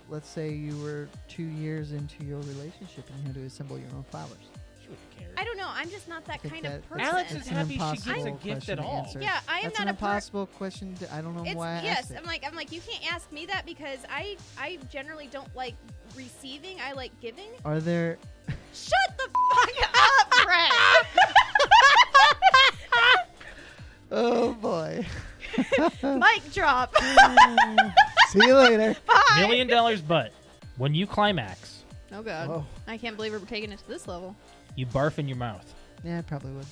let's say you were 2 years into your relationship and you had to assemble your own flowers. I don't know. I'm just not that kind of person. Alex is happy she gets a impossible gift at question to all. answer. Yeah, I am That's not an a impossible question. I don't know why I yes, asked it. I'm like you can't ask me that because I generally don't like receiving. I like giving. Are there... Shut the fuck up, Brett. Oh, boy. Mic drop. See you later. Bye. $1 million, but when you climax, Oh god. Whoa. I can't believe we're taking it to this level. you barf in your mouth. Yeah, I probably would.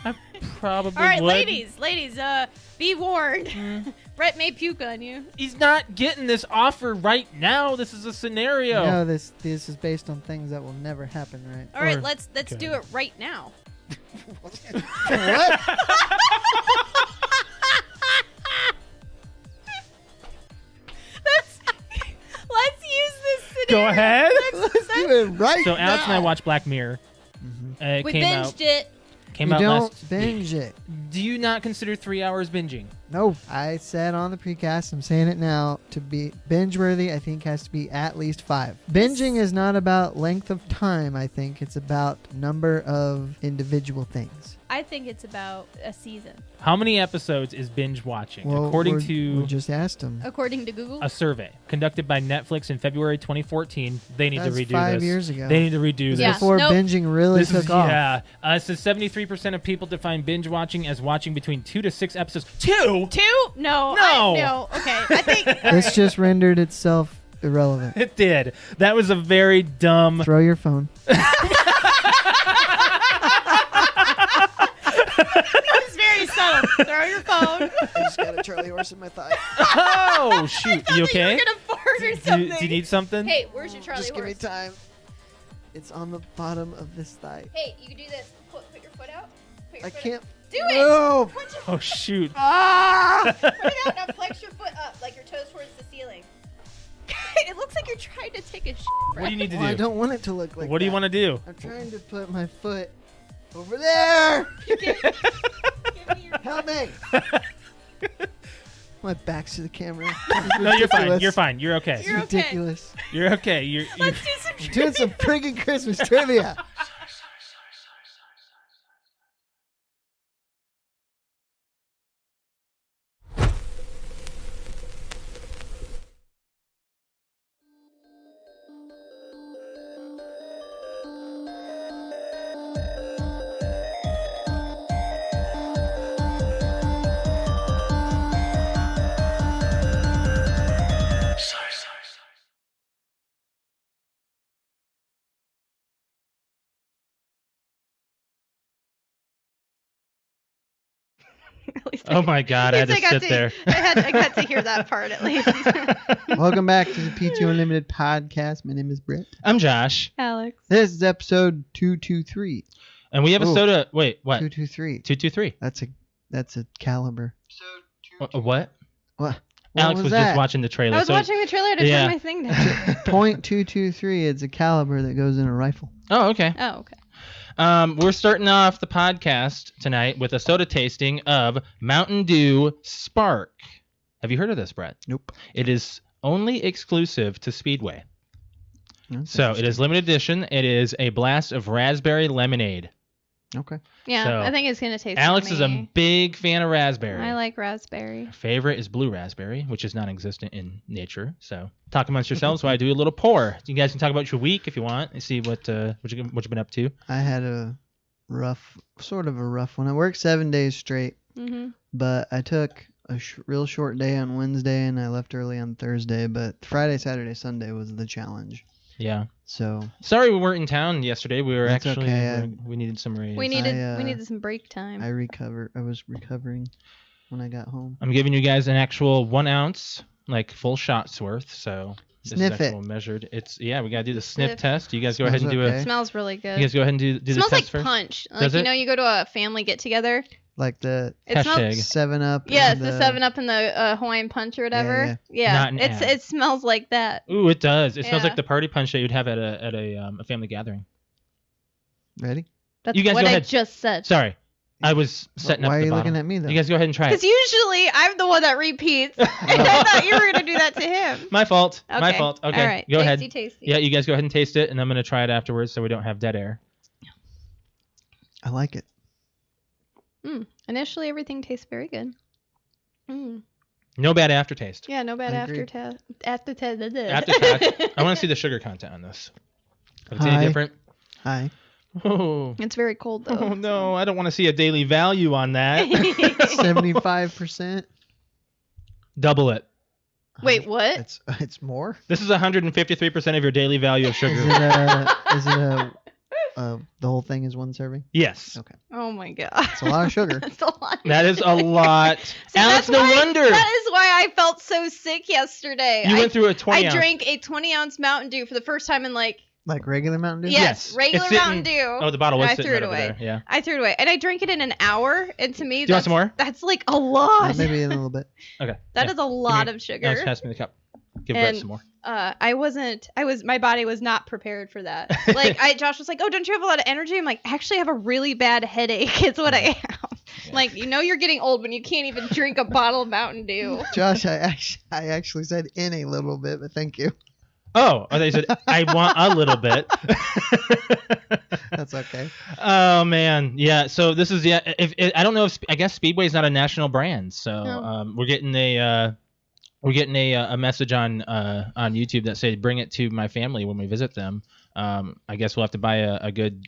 I probably All right, would. ladies, be warned. Brett may puke on you. He's not getting this offer right now. This is a scenario. No, this is based on things that will never happen, right? All right, Or- let's okay. do it right now. What? Let's use this Go scenario. ahead. Let's do it right So Alex and I now. watched Black Mirror. It We came binged out. it. Came You out don't last binge week. it. Do you not consider 3 hours binging? No, I said on the precast, I'm saying it now, to be binge-worthy, I think has to be at least 5. Binging is not about length of time, I think. It's about number of individual things. I think it's about a season, How many episodes is binge watching? Well, According we to just asked him. according to Google. a survey conducted by Netflix in February 2014, they need That's to redo 5 this. years ago. They need to redo Yeah. this. Before Nope. binging really This took is, off. yeah. It says 73% of people define binge watching as watching between 2 to 6 episodes. 2? 2? No. No. No. Okay. I think. This just rendered itself irrelevant. It did. That was a very dumb. Throw your phone. That was very subtle. Throw your phone. I just got a Charlie horse in my thigh. Oh, shoot. You You okay? were gonna fart or Do something. you need something? Hey, where's your Charlie Just give me horse? time. It's on the bottom of this thigh. Hey, you can do this. Put your foot out. Put your I foot can't. Out. Do it. No! Put your Oh, shoot. Ah! Put it out. Now flex your foot up like your toes towards the ceiling. It looks like you're trying to take a shit. What do you need to Well, I do? don't want it to look like What do you that. want to do? I'm trying to put my foot over there. Give me your Help me. My back's to the camera. No, you're fine. You're fine. You're okay. You're okay. Ridiculous. You're okay. You're Let's do some I'm doing some friggin' Christmas trivia. At least Oh my God, I had to got sit there. I got to hear that part at least. Welcome back to the PTOUnlimited podcast. My name is Britt. I'm Josh. Alex. This is episode 223. And we have a Ooh. soda. Wait, what? 223. 223. That's a caliber. What? What? Alex was was that? just watching the trailer. I was so- watching the trailer to Yeah. turn my thing down. .223. It's a caliber that goes in a rifle. Oh, okay. Oh, okay. We're starting off the podcast tonight with a soda tasting of Mountain Dew Spark. Have you heard of this, Brett? Nope. It is only exclusive to Speedway. That's So it is limited edition. It is a blast of raspberry lemonade. Okay. Yeah, So, I think it's gonna taste. Alex like is a me. big fan of raspberry. I like raspberry. Her favorite is blue raspberry, which is non-existent in nature. So talk amongst yourselves while I do a little pour. You guys can talk about your week if you want and see what you've been up to. I had a sort of a rough one. I worked 7 days straight, Mm-hmm. but I took a real short day on Wednesday and I left early on Thursday. But Friday, Saturday, Sunday was the challenge. Yeah. So Sorry we weren't in town yesterday. We were That's actually okay. we needed some raise. We I needed some break time. I was recovering when I got home. I'm giving you guys an actual 1 ounce, like full shot's worth. So this Sniff is it. actual measured. It's we gotta do the sniff Sniff. test. You guys go ahead and Smells do okay. It smells really good. You guys go ahead and do the smells test like first. punch. Like Does you it? know, you go to a family get together. Like the It smells. Hashtag. 7-Up. Yeah, and it's the 7-Up and the Hawaiian Punch or whatever. Yeah, Not an ad. it smells like that. Ooh, it does. It smells Yeah. like the party punch that you'd have at a family gathering. Ready? That's You guys what go I ahead. just said. Sorry. I was setting up Why the are you bottle. looking at me, though? You guys go ahead and try Because it. usually I'm the one that repeats. And I thought you were going to do that to him. My fault. Okay. My fault. Okay. All right. Go ahead. Tasty. Yeah, you guys go ahead and taste it, and I'm going to try it afterwards so we don't have dead air. I like it. Initially, everything tastes very good. No bad aftertaste. Yeah, no bad I agree. aftertaste. Aftertaste. I want to see the sugar content on this. If it's any Hi. different. Hi. Oh. It's very cold, though. Oh no, I don't want to see a daily value on that. 75%. Double it. Wait, what? It's more? This is 153% of your daily value of Is sugar. the whole thing is one serving? Yes. Okay. Oh my god. It's a lot of sugar. That's a lot. That is a lot. See, Alex, that's no why- wonder. That is why I felt so sick yesterday. You went through a 20 I ounce. drank a 20-ounce Mountain Dew for the first time in like Like regular Mountain Dew? Yes. regular It's sitting- Mountain Dew. Oh, the bottle was I sitting threw right it over away. there. Yeah. I threw it away, and I drank it in an hour. And to me, Do you want some more? That's like a lot. Maybe a little bit. Okay. That yeah. is a lot of Alex, sugar. pass me the cup. Give Brett And- some more. My body was not prepared for that. Like Josh was like, "Oh, don't you have a lot of energy?" I'm like, "Actually, I have a really bad headache. It's what I have." Yeah. Like, you're getting old when you can't even drink a bottle of Mountain Dew. Josh, I actually said in a little bit, but thank you. Oh, they said I want a little bit. That's okay. Oh man, yeah. So this is I don't know if I guess Speedway is not a national brand, so No. we're getting a message on YouTube that said bring it to my family when we visit them. I guess we'll have to buy a good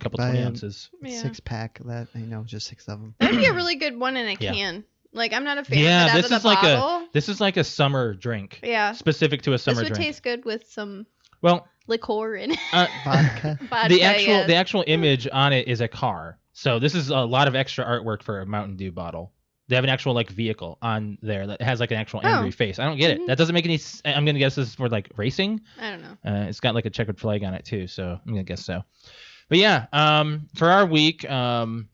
couple Buy 20 a- ounces. Yeah. 6-pack that, just 6 of them. That'd be a really good one in a Yeah. can. Like, I'm not a fan Yeah, of it this out of is the like bottle. this is like a summer drink, Yeah. specific to a This summer would drink. taste good with some Well, liqueur in it. Vodka. Vodka, the yes. actual image on it is a car. So this is a lot of extra artwork for a Mountain Dew bottle. They have an actual like vehicle on there that has like an actual angry face. I don't get it. That doesn't make any. I'm gonna guess this is for like racing. I don't know. It's got like a checkered flag on it too, so I'm gonna guess so. But yeah, for our week, I don't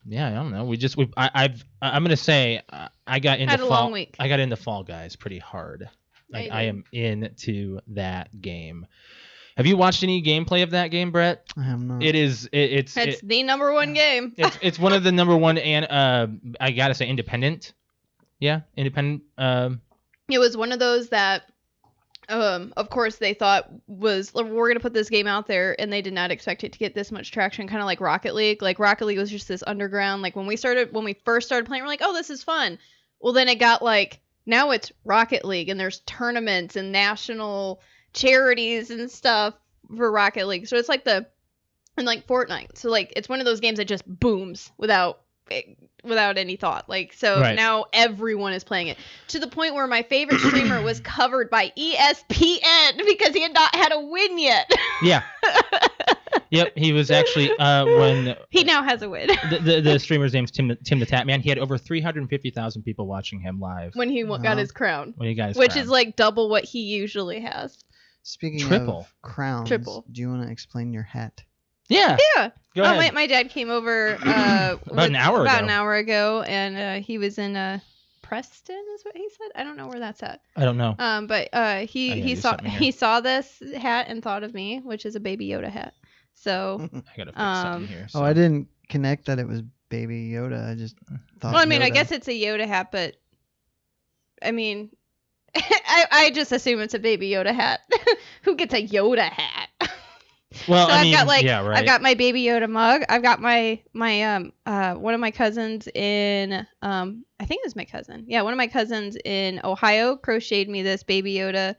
know. I'm gonna say I got into Had a fall. long week. I got into Fall Guys pretty hard. Like Yeah, I you am into that game. Have you watched any gameplay of that game, Brett? I have not. It's It's the number one game. it's one of the number one and I gotta say independent. Yeah, independent. It was one of those that, of course, they thought we're gonna put this game out there, and they did not expect it to get this much traction. Kind of like Rocket League. Like Rocket League was just this underground. Like when we first started playing, we're like, oh, this is fun. Well, then it got like now it's Rocket League, and there's tournaments and national charities and stuff for Rocket League. So it's like like Fortnite. So like it's one of those games that just booms without any thought. Like, so Right. now everyone is playing it to the point where my favorite streamer was covered by ESPN because he had not had a win yet. Yeah. Yep, he was actually when He now has a win. the streamer's name's Tim the Tap Man. He had over 350,000 people watching him live when he got his crown, when he got his which crown. is like double what he usually has. Speaking Triple. of crowns, Triple. do you want to explain your hat? Yeah. Yeah. Go ahead. My dad came over About an hour ago. And he was in Preston is what he said. I don't know where that's at. I don't know. But I he gotta do saw something here. he saw this hat and thought of me, which is a Baby Yoda hat. So I gotta fix something here. Oh, I didn't connect that it was Baby Yoda. I just thought. well, I mean, I Yoda. guess it's a Yoda hat, but I mean, I just assume it's a Baby Yoda hat. Who gets a Yoda hat? Well, So I I've mean, got like yeah, right. I've got my Baby Yoda mug. I've got my one of my cousins in I think it was my cousin. Yeah, one of my cousins in Ohio crocheted me this Baby Yoda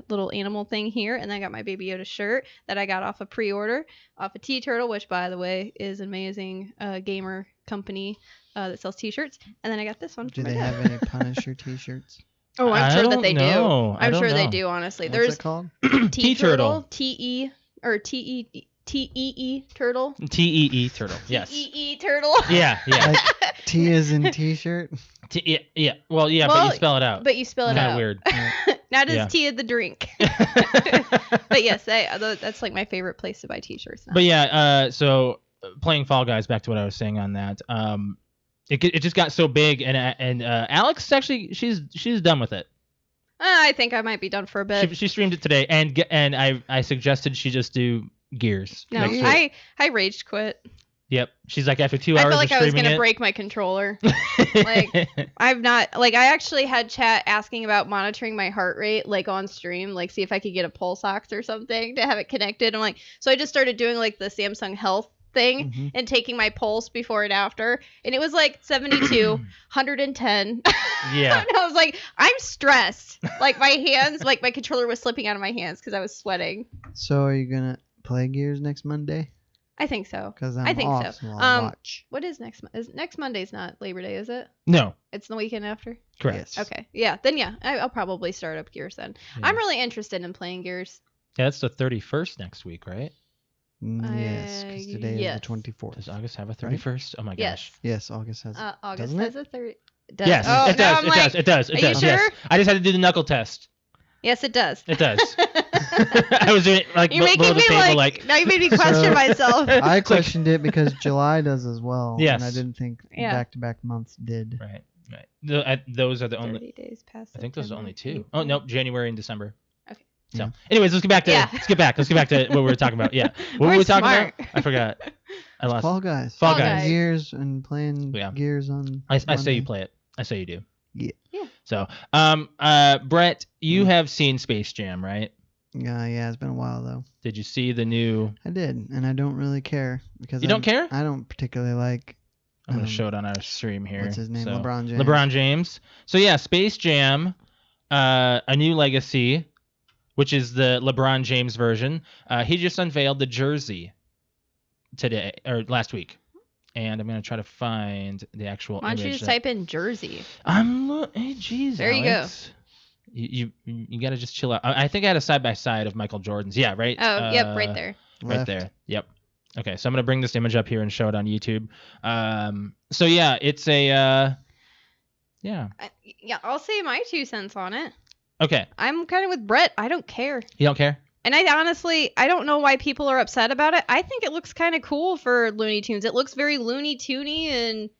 little animal thing here, and then I got my Baby Yoda shirt that I got off a pre-order off of T-Turtle, which by the way is an amazing gamer company that sells T-shirts. And then I got this one. Do for my they dad. have any Punisher T-shirts? Oh, I'm I sure that don't they know. do. I I'm don't sure they know. do. Honestly, What's there's it called? T-Turtle. T-E or T-E-E turtle. TEE turtle. Yes. T-E-E turtle. Yeah, yeah. Like T is in T-shirt. Yeah. Well, yeah, but Well, you spell it out. But you spell it Kind out. of weird. Not as Yeah. tea of the drink. But yes, that's like my favorite place to buy T-shirts now. But yeah, so playing Fall Guys. Back to what I was saying on that. It just got so big, and Alex actually she's done with it. I think I might be done for a bit. She streamed it today, and I suggested she just do Gears. No, next week. I rage quit. Yep. She's like, after 2 I hours felt like of I was streaming gonna it. break my controller. Like, I've not, like, I actually had chat asking about monitoring my heart rate, like, on stream, like, see if I could get a pulse ox or something to have it connected. I'm like, so I just started doing, like, the Samsung Health thing and taking my pulse before and after, and it was like 72, 110. Yeah. And I was like, I'm stressed. Like, my hands, like, my controller was slipping out of my hands because I was sweating. So are you gonna play Gears next Monday? I think so. Because I'm I think off, so. I'll watch. What is next Monday's not Labor Day, is it? No. It's the weekend after? Correct. Yes. Okay. Yeah. Then yeah, I'll probably start up Gears then. Yeah. I'm really interested in playing Gears. Yeah, that's the 31st next week, right? Yes, because today yes. is the 24th. Does August have a 31st? Oh my Yes. gosh. Yes, August has. August doesn't has it? a 30. Yes, Oh, it now does. I'm It like, does. It does. It are you does. sure? Yes. I just had to do the knuckle test. Yes, it does. It does. I was doing like You're below making the me table, like, now you made me question So- myself. I questioned it because July does as well. Yes. And I didn't think Yeah. back-to-back months did. Right. Right. Those are the only. 30 days past. I think those are September, only two. April. Oh nope, January and December. Okay. So, Yeah. anyways, let's get back to Yeah. let's get back to what we were talking about. Yeah. What were We're we talking smart. about? I forgot. I lost. Fall Guys. Fall Fall Guys. Guys. Gears and playing Yeah. Gears on. I say you Monday. play it. I say you do. Yeah. Yeah. So, Brett, you have seen Space Jam, right? Yeah, it's been a while though. Did you see the new? I did, and I don't really care because You don't care? I don't particularly like. I'm gonna Um, show it on our stream here. What's his name? So, LeBron James. LeBron James. So yeah, Space Jam, A New Legacy, which is the LeBron James version. He just unveiled the jersey today or last week, and I'm gonna try to find the actual. Why don't you image just that- type in Jersey? Hey, geez, There you go. Alex. You gotta just chill out. I think I had a side by side of Michael Jordan's. Yeah, right. Oh, yep, right there. Right Left. there. Yep. Okay, so I'm gonna bring this image up here and show it on YouTube. So yeah, it's a yeah. Yeah, I'll say my 2 cents on it. Okay, I'm kind of with Brett. I don't care. you don't care? And I honestly, I don't know why people are upset about it. I think it looks kind of cool for Looney Tunes. It looks very Looney Toony, and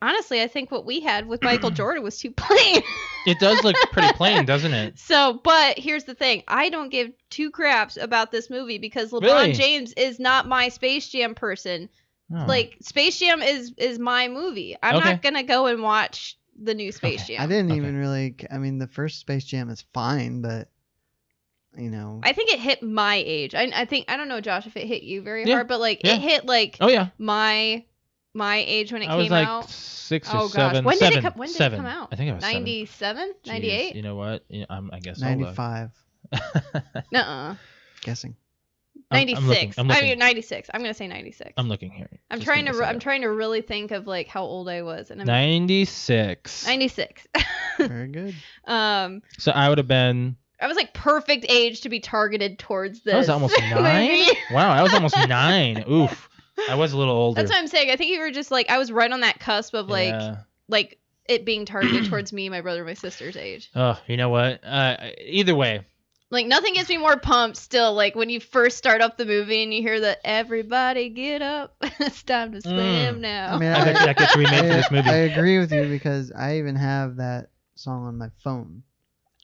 honestly, I think what we had with Michael Jordan was too plain. It does look pretty plain, doesn't it? So, but here's the thing. I don't give 2 craps about this movie because LeBron Really? James is not my Space Jam person. Oh. Like, Space Jam is my movie. I'm Okay. not going to go and watch the new Space Okay. Jam. I didn't Okay. even really. I mean, the first Space Jam is fine, but you know. I think it hit my age. I think, I don't know, Josh, if it hit you very Yeah. hard, but like, Yeah. it hit like Oh yeah, my age when it I was came like out. 6 Oh, or gosh. 7. When did it 7. come- when did it 7. come out? I think it was 7. 97? Jeez, 98? You know what? I guess I'll look. 95, Nuh-uh. guessing. 96. I'm looking. I mean, 96. I'm going to say 96. I'm looking here. I'm Just trying give to me a I'm second. trying to really think of like how old I was, and I'm 96. 96. Very good. So I would have been. I was like perfect age to be targeted towards this. I was almost 9. movie. Wow, I was almost 9. Oof. I was a little older. That's what I'm saying. I think you were just like I was right on that cusp of Yeah. like it being targeted towards me, my brother, and my sister's age. Oh, you know what? Either way, Like nothing gets me more pumped still. Like when you first start up the movie and you hear the "Everybody get up, it's time to swim now." I mean, I bet that gets remade for this movie. I agree with you because I even have that song on my phone.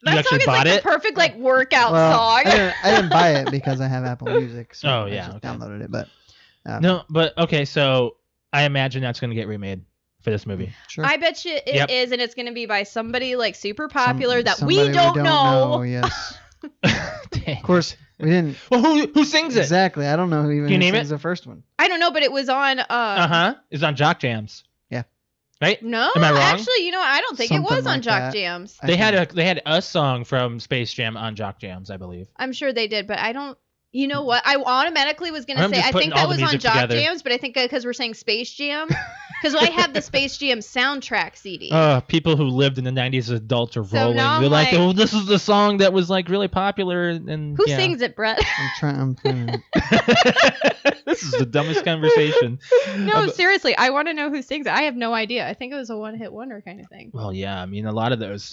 You that actually song is bought like it? the perfect like workout Well, song. I didn't buy it because I have Apple Music. So Oh, I yeah, just okay. downloaded it. But no, but okay. So I imagine that's going to get remade for this movie. sure. I bet you it is, Yep. and it's gonna be by somebody like super popular that we Somebody don't know. Yes, Dang. of course we didn't. Well, who sings it? Exactly. I don't know who even Can you name sings it? the first one. I don't know, but it was on. It's on Jock Jams. Yeah. Right. No, Am I wrong? actually, you know, what? I don't think it was Something on like Jock that. Jams. I They think. had a song from Space Jam on Jock Jams, I believe. I'm sure they did, but I don't. You know what? I automatically was gonna I'm say just I putting think all that the was on music Jock together. Jams, but I think because we're saying Space Jam, because I have the Space Jam soundtrack CD. People who lived in the 90s as adults are So rolling. now I'm They're like, like- oh, this is the song that was like really popular. And Who yeah. sings it, Brett? I'm trying. This is the dumbest conversation. No, seriously, I want to know who sings it. I have no idea. I think it was a one-hit wonder kind of thing. Well, yeah, I mean, a lot of those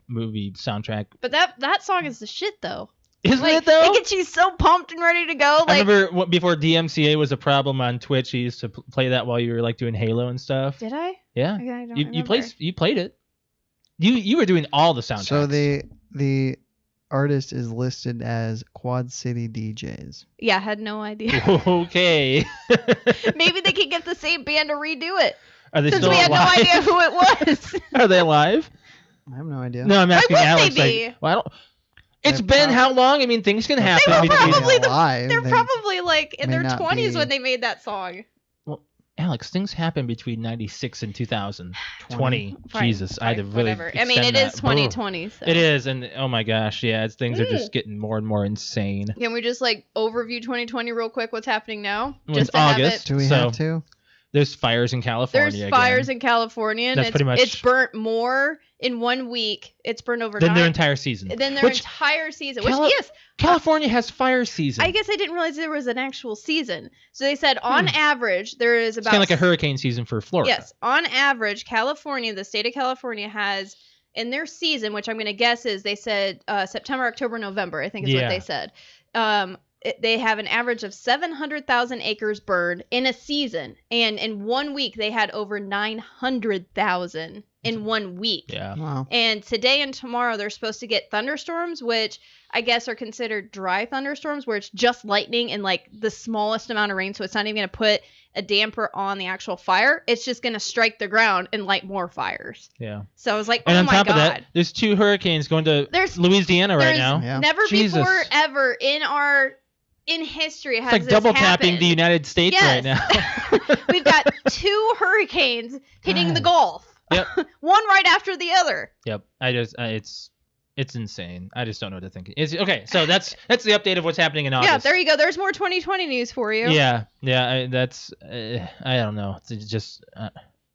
movie soundtrack. But that song is the shit though. Isn't Like, it though? it gets you so pumped and ready to go. I Like, remember before DMCA was a problem on Twitch, you used to play that while you were like doing Halo and stuff. did I? Yeah, I don't you remember. played it. You were doing all the soundtracks. So the artist is listed as Quad City DJs. Yeah, I had no idea. Okay. Maybe they could get the same band to redo it. Are they Since still we had no alive? idea who it was. Are they alive? I have no idea. No, I'm asking would they Alex. be? Like, well, I don't. It's They're been how long? I mean, things can happen. were between- probably alive. They're They probably like in may their not 20s be- when they made that song. Alex, things happen between 96 and 2020. Fine, Jesus, I had to fine, really. whatever. I mean, it extend is that. 2020. So. It is, and oh my gosh, yeah, things are just getting more and more insane. Can we just like overview 2020 real quick? What's happening now? Well, Just it's to have August. Do we So- have to? There's fires in California. There's fires again. in California, and That's pretty much- it's burnt more in 1 week. It's burned over Than their entire season. Than their Which entire season. Cali- Which, yes, California has fire season. I guess I didn't realize there was an actual season. So they said on average there is It's about kind of like a hurricane season for Florida. Yes, on average, California, the state of California has in their season, which I'm going to guess is they said September, October, November. I think is what they said. They have an average of 700,000 acres burned in a season, and in 1 week they had over 900,000 in 1 week. Yeah. Wow. And today and tomorrow they're supposed to get thunderstorms, which I guess are considered dry thunderstorms, where it's just lightning and like the smallest amount of rain, so it's not even going to put a damper on the actual fire. It's just going to strike the ground and light more fires. Yeah. So I was like, And oh on my top God. of that, there's 2 hurricanes going to There's- Louisiana right There's now. Yeah. never Jesus. before ever in history has It's like this double tapping happened. the United States right now. We've got 2 hurricanes hitting the Gulf. Yep. One right after the other. Yep. I just it's insane. I just don't know what to think. It's okay. So that's the update of what's happening in August. Yeah, there you go. There's more 2020 news for you. Yeah. Yeah. That's I don't know. It's just I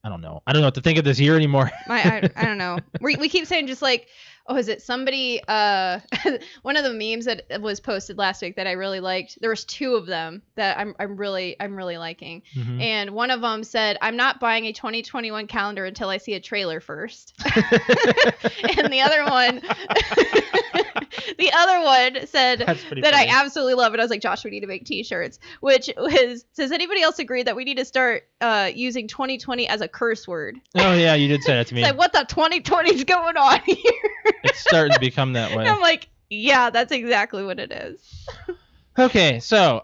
don't know. I don't know what to think of this year anymore. I don't know. We keep saying just like, oh, is it somebody? One of the memes that was posted last week that I really liked. There was 2 of them that I'm really liking, Mhm. and one of them said, "I'm not buying a 2021 calendar until I see a trailer first." And the other one, said That's pretty that funny. I absolutely love it. I was like, Josh, we need to make T-shirts. Which was, does anybody else agree that we need to start using 2020 as a curse word? Oh yeah, you did say that to me. It's like, what the 2020 is going on here? It's starting to become that way. I'm like, yeah, that's exactly what it is. Okay, so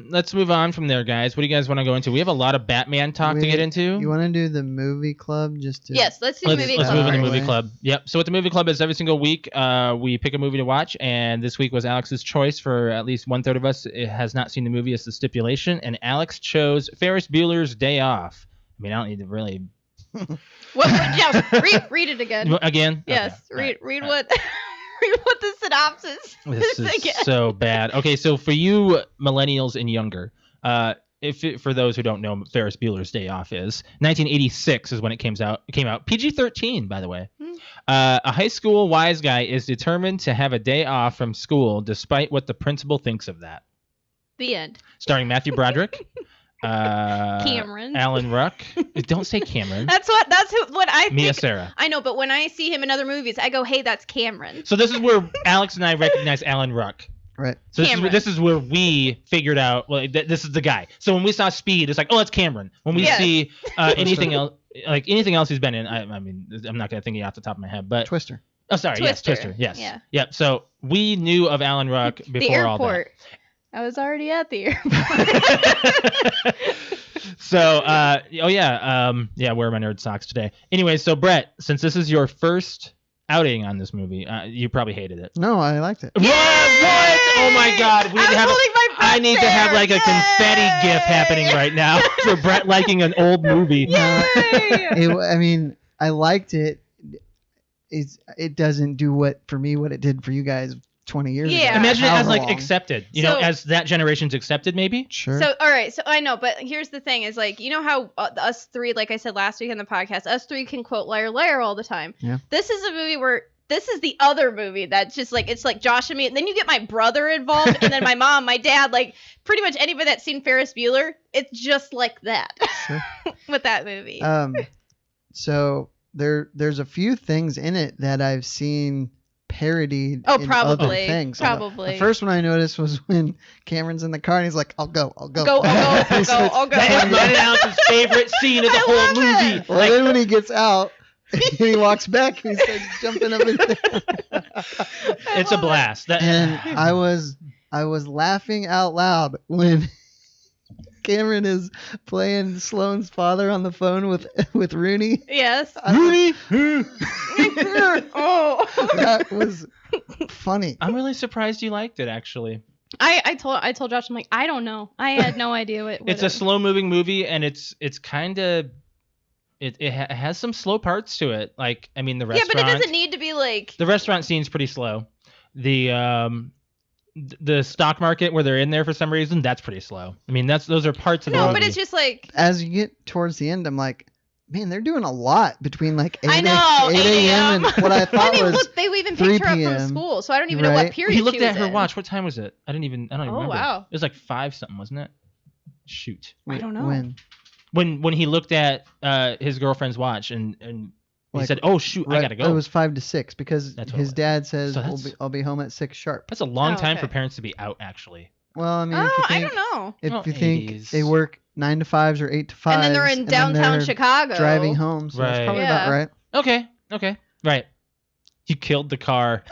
let's move on from there, guys. What do you guys want to go into? We have a lot of Batman talk to get into. You want to do the movie club just to? Yes, let's do Let's movie move club. into Right movie away. club. Yep. So what the movie club is, every single week, we pick a movie to watch, and this week was Alex's choice. For at least 1/3 of us, it has not seen the movie. It's the stipulation, and Alex chose Ferris Bueller's Day Off. I mean, I don't need to really. Read it again. Again? Yes, Okay. read All right. what read what the synopsis This is again. so bad. Okay, so for you millennials and younger, for those who don't know, Ferris Bueller's Day Off is 1986 is when it came out. PG-13, by the way. A high school wise guy is determined to have a day off from school despite what the principal thinks of that. The end. Starring Matthew Broderick, Cameron. Alan Ruck. Don't say Cameron. That's what I Mia think. Sara. I know, but when I see him in other movies, I go, "Hey, that's Cameron." So this is where Alex and I recognize Alan Ruck. Right. So Cameron. this is where we figured out, well, this is the guy. So when we saw Speed, it's like, oh, that's Cameron. When we Yes. see anything else, like anything else he's been in, I mean, I'm not gonna think it off the top of my head, but Twister. oh, sorry, yes, Twister. Twister, yes, Yeah. yep. So we knew of Alan Ruck The before all that. airport. I was already at the airport. So, yeah, wear my nerd socks today. Anyway, so Brett, since this is your first outing on this movie, you probably hated it. No, I liked it. What? Oh my God! I was holding my breath I need to have like a there. confetti Yay! gift happening right now for Brett liking an old movie. Yay! I mean, I liked it. It doesn't do what it did for you guys 20 years Yeah. ago. Imagine it as However like long. accepted, So- as that generation's accepted, maybe. Sure. So, all right. So I know, but here's the thing: is like, you know how us 3, like I said last week on the podcast, us 3 can quote "Liar, Liar" all the time. Yeah. This is a movie where this is the other movie that's just like, it's like Josh and me, and then you get my brother involved, and then my mom, my dad, like pretty much anybody that's seen Ferris Bueller. It's just like that Sure. with that movie. So there's a few things in it that I've seen parodied Oh, in probably. other things. Probably. The first one I noticed was when Cameron's in the car and he's like, I'll go. I'll go. I'll go. That is Alex's favorite scene of the I whole love movie. it. Well, then when he gets out, And he walks back and he starts jumping up and down. It's a blast. And I was laughing out loud when Cameron is playing Sloane's father on the phone with Rooney. Yes. Rooney. Oh. That was funny. I'm really surprised you liked it, actually. I told Josh, I'm like, I don't know. I had no idea what It's a slow moving movie, and it's kind of it has some slow parts to it. Like, I mean, the restaurant. Yeah, but it doesn't need to be like. The restaurant scene's pretty slow. The stock market where they're in there for some reason, that's pretty slow. I mean, those are parts of the movie. No, but it's just like. As you get towards the end, I'm like, man, they're doing a lot between like 8 8 a.m. and what I thought they even 3 picked her up p.m. from school, so I don't even know what period He looked she was at her in. watch. What time was it? I don't even remember. Wow. It was like 5 something, wasn't it? Shoot. I don't know. When he looked at his girlfriend's watch and he Like, said, "Oh shoot, I gotta go." It was 5 to 6 because That's what it his was. dad says So I'll be home at 6 sharp. That's a long time okay. for parents to be out, actually. Well, I mean, Oh, if you I think, don't know. if Well, you think 80s. they work 9 to 5s or 8 to 5s, And then they're in downtown Chicago. driving home, so that's Right. probably Yeah. about right. Okay, right. You killed the car.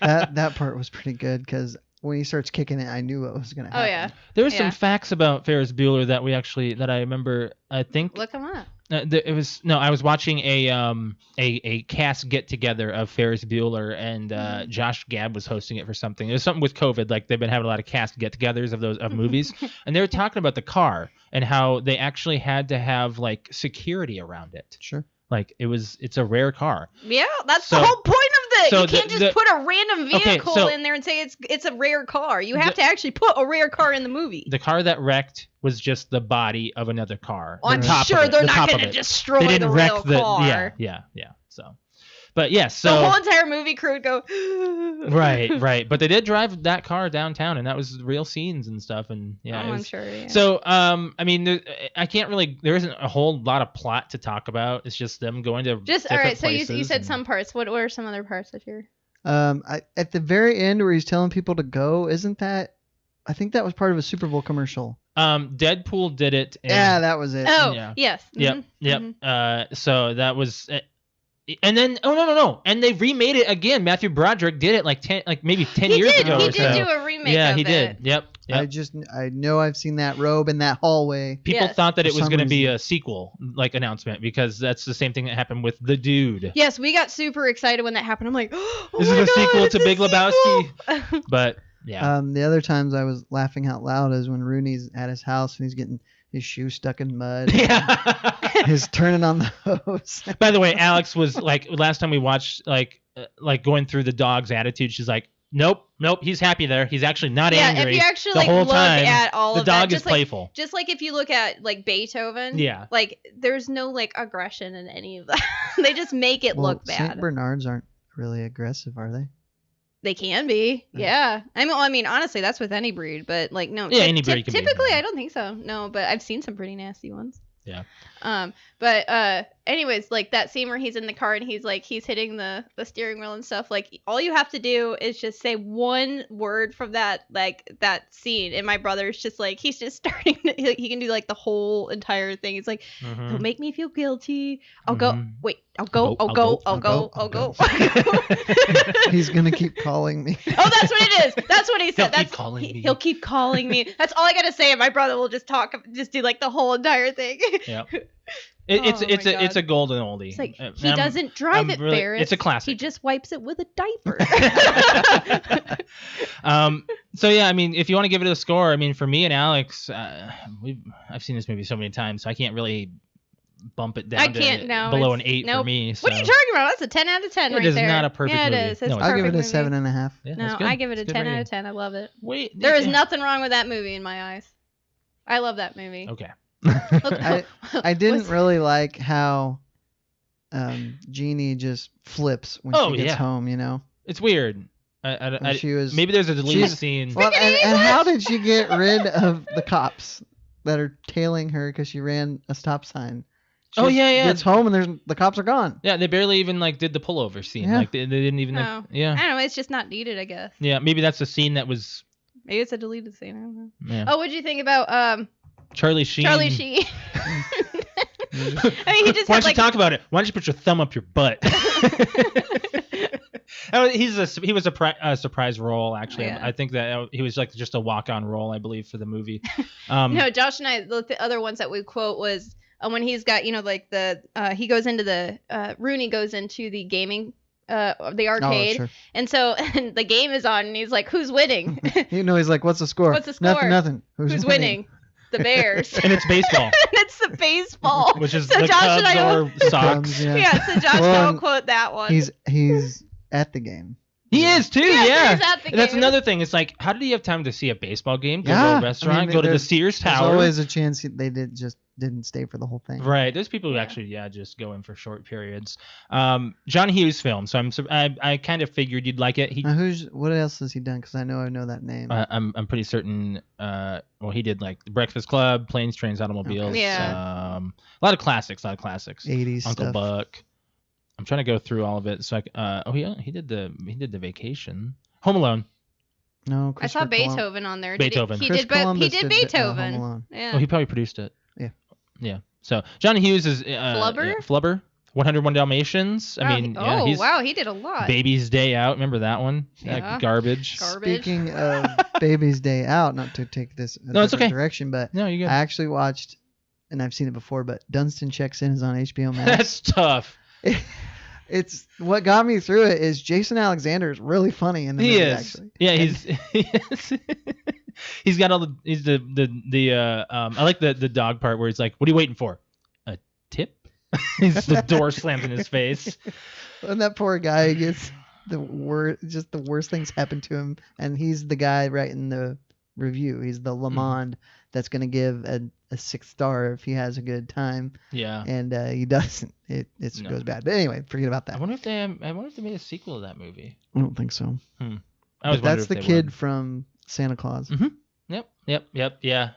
That part was pretty good because when he starts kicking it, I knew what was gonna happen. Oh yeah. There was Yeah. some facts about Ferris Bueller that I remember. I think Look them up. I was watching a cast get together of Ferris Bueller, and Josh Gad was hosting it for something. It was something with COVID, like they've been having a lot of cast get-togethers of movies, and they were talking about the car and how they actually had to have like security around it. Sure. Like it's a rare car. Yeah, that's So- the whole point of it. so You can't just put a random vehicle so- in there and say it's a rare car. You have to actually put a rare car in the movie. The car that wrecked was just the body of another car. I'm The top of sure it, they're the not top going of to it. destroy They didn't the wreck real the car. yeah. So, but yes, The so whole entire movie crew would go. right. But they did drive that car downtown, and that was real scenes and stuff. And yeah, Oh, it I'm was- sure. Yeah. So, I mean, I can't really. There isn't a whole lot of plot to talk about. It's just them going to just all different right. So you places said and- some parts. What are some other parts that you're? At the very end where he's telling people to go, isn't that? I think that was part of a Super Bowl commercial. Deadpool did it. And, Yeah, that was it. Oh Yeah. yes. Yep. Mhm, mhm. So that was. And then no, and they remade it again. Matthew Broderick did it like maybe 10 He years did. ago. He or did so. do a remake. Yeah, of he it. did. Yep. I know I've seen that robe in that hallway. People Yes. thought that it For was some going to be reason. a sequel like announcement because that's the same thing that happened with The Dude. Yes, we got super excited when that happened. I'm like, oh This my is a God, sequel it's to a Big sequel. Lebowski. But yeah. The other times I was laughing out loud is when Rooney's at his house and he's getting his shoe stuck in mud. Yeah. He's turning on the hose. By the way, Alex was like last time we watched like going through the dog's attitude. She's like, nope, he's happy there. He's actually not Yeah, angry. if you actually the like whole look time, at all the of dog that, is playful. Just like if you look at like Beethoven, Yeah. like there's no like aggression in any of that. They just make it look bad. Saint Bernards aren't really aggressive, are they? They can be, yeah. I mean, honestly, that's with any breed, but like no. Yeah, any breed can be, typically, yeah. I don't think so. No, but I've seen some pretty nasty ones. Yeah. But anyways, like that scene where he's in the car and he's hitting the steering wheel and stuff, like all you have to do is just say one word from that scene, and my brother's just like, he's just starting to, he can do like the whole entire thing. It's like, Mhm. he'll make me feel guilty. I'll go. Mhm. Wait, I'll go. He's gonna keep calling me. Oh, that's what it is. That's what he said. He'll keep calling me. He'll keep calling me. That's all I gotta say, and my brother will just do like the whole entire thing. Yep. Oh my It's a golden oldie. It's like And he I'm- doesn't drive I'm it, really- Ferris. it's a classic. He just wipes it with a diaper. So yeah, I mean, if you want to give it a score, I mean, for me and Alex, I've seen this movie so many times, so I can't really bump it down I can't to now. below It's- an 8 for nope. me. So. What are you talking about? That's a 10 out of 10 It right is there. not a perfect yeah, movie. it is. It's No, it's I'll give it a perfect movie. 7.5. Yeah, No, that's good. I give it a It's good 10 out rating. of 10. I love it. Wait, There is nothing wrong with that movie in my eyes. I love that movie. Okay. I didn't really like how Jeannie just flips when Oh, she gets yeah. home, you know? It's weird. And she was Maybe there's a deleted she's- scene. Well, and how did she get rid of the cops that are tailing her because she ran a stop sign? She Oh, just yeah. Gets home and the cops are gone. Yeah, they barely even like did the pullover scene. Yeah. Like they didn't even. No. Like, yeah. I don't know. It's just not needed, I guess. Yeah. Maybe that's the scene that was. Maybe it's a deleted scene. I don't know. Yeah. Oh, what'd you think about Charlie Sheen. Charlie Sheen? I mean, he just Why had don't you talk about it? Why don't you put your thumb up your butt? He was a surprise role, actually. Yeah. I think that he was like just a walk-on role, I believe, for the movie. No, Josh and I, the other ones that we quote was when he's got, like he goes into Rooney goes into the gaming, the arcade. Sure. And so and the game is on and he's like, who's winning? He's like, what's the score? What's the score? Nothing. Who's winning? The Bears. And it's baseball. And it's the baseball. Which is so the Josh Cubs and I or Sox. Yeah, so Josh and I will quote that one. He's at the game. He is too, yeah. That's another thing. It's like, how did he have time to see a baseball game? Go to a restaurant, go to the Sears Tower. There's always a chance they didn't stay for the whole thing. Right. There's people who actually, just go in for short periods. John Hughes film. So I kind of figured you'd like it. What else has he done? Because I know that name. I'm pretty certain. He did like The Breakfast Club, Planes, Trains, Automobiles. Okay. Yeah. A lot of classics. 80s Uncle stuff. Buck. I'm trying to go through all of it. So he did the Vacation. Home Alone. No, I saw Beethoven on there. Beethoven. He did Beethoven. Home Alone. Yeah. Oh, he probably produced it. Yeah. Yeah. So John Hughes is Flubber? Flubber. 101 Dalmatians. He's wow, he did a lot. Baby's Day Out. Remember that one? Yeah. Garbage. Speaking of Baby's Day Out, not to take this a it's okay. direction, but No, you I good. actually watched, and I've seen it before, but Dunstan Checks In is on HBO Max. That's tough. It's what got me through it is Jason Alexander is really funny in the movie. Actually. Yeah, he's got all the I like the dog part where he's like, "What are you waiting for? A tip?" The door slammed in his face. And that poor guy gets the worst things happen to him, and he's the guy writing the review. He's the Le Monde that's going to give a 6 star if he has a good time. Yeah. And he doesn't. It goes bad. But anyway, forget about that. I wonder if they made a sequel to that movie. I don't think so. But that's the kid from Santa Claus. Mm-hmm. Yep. Yeah.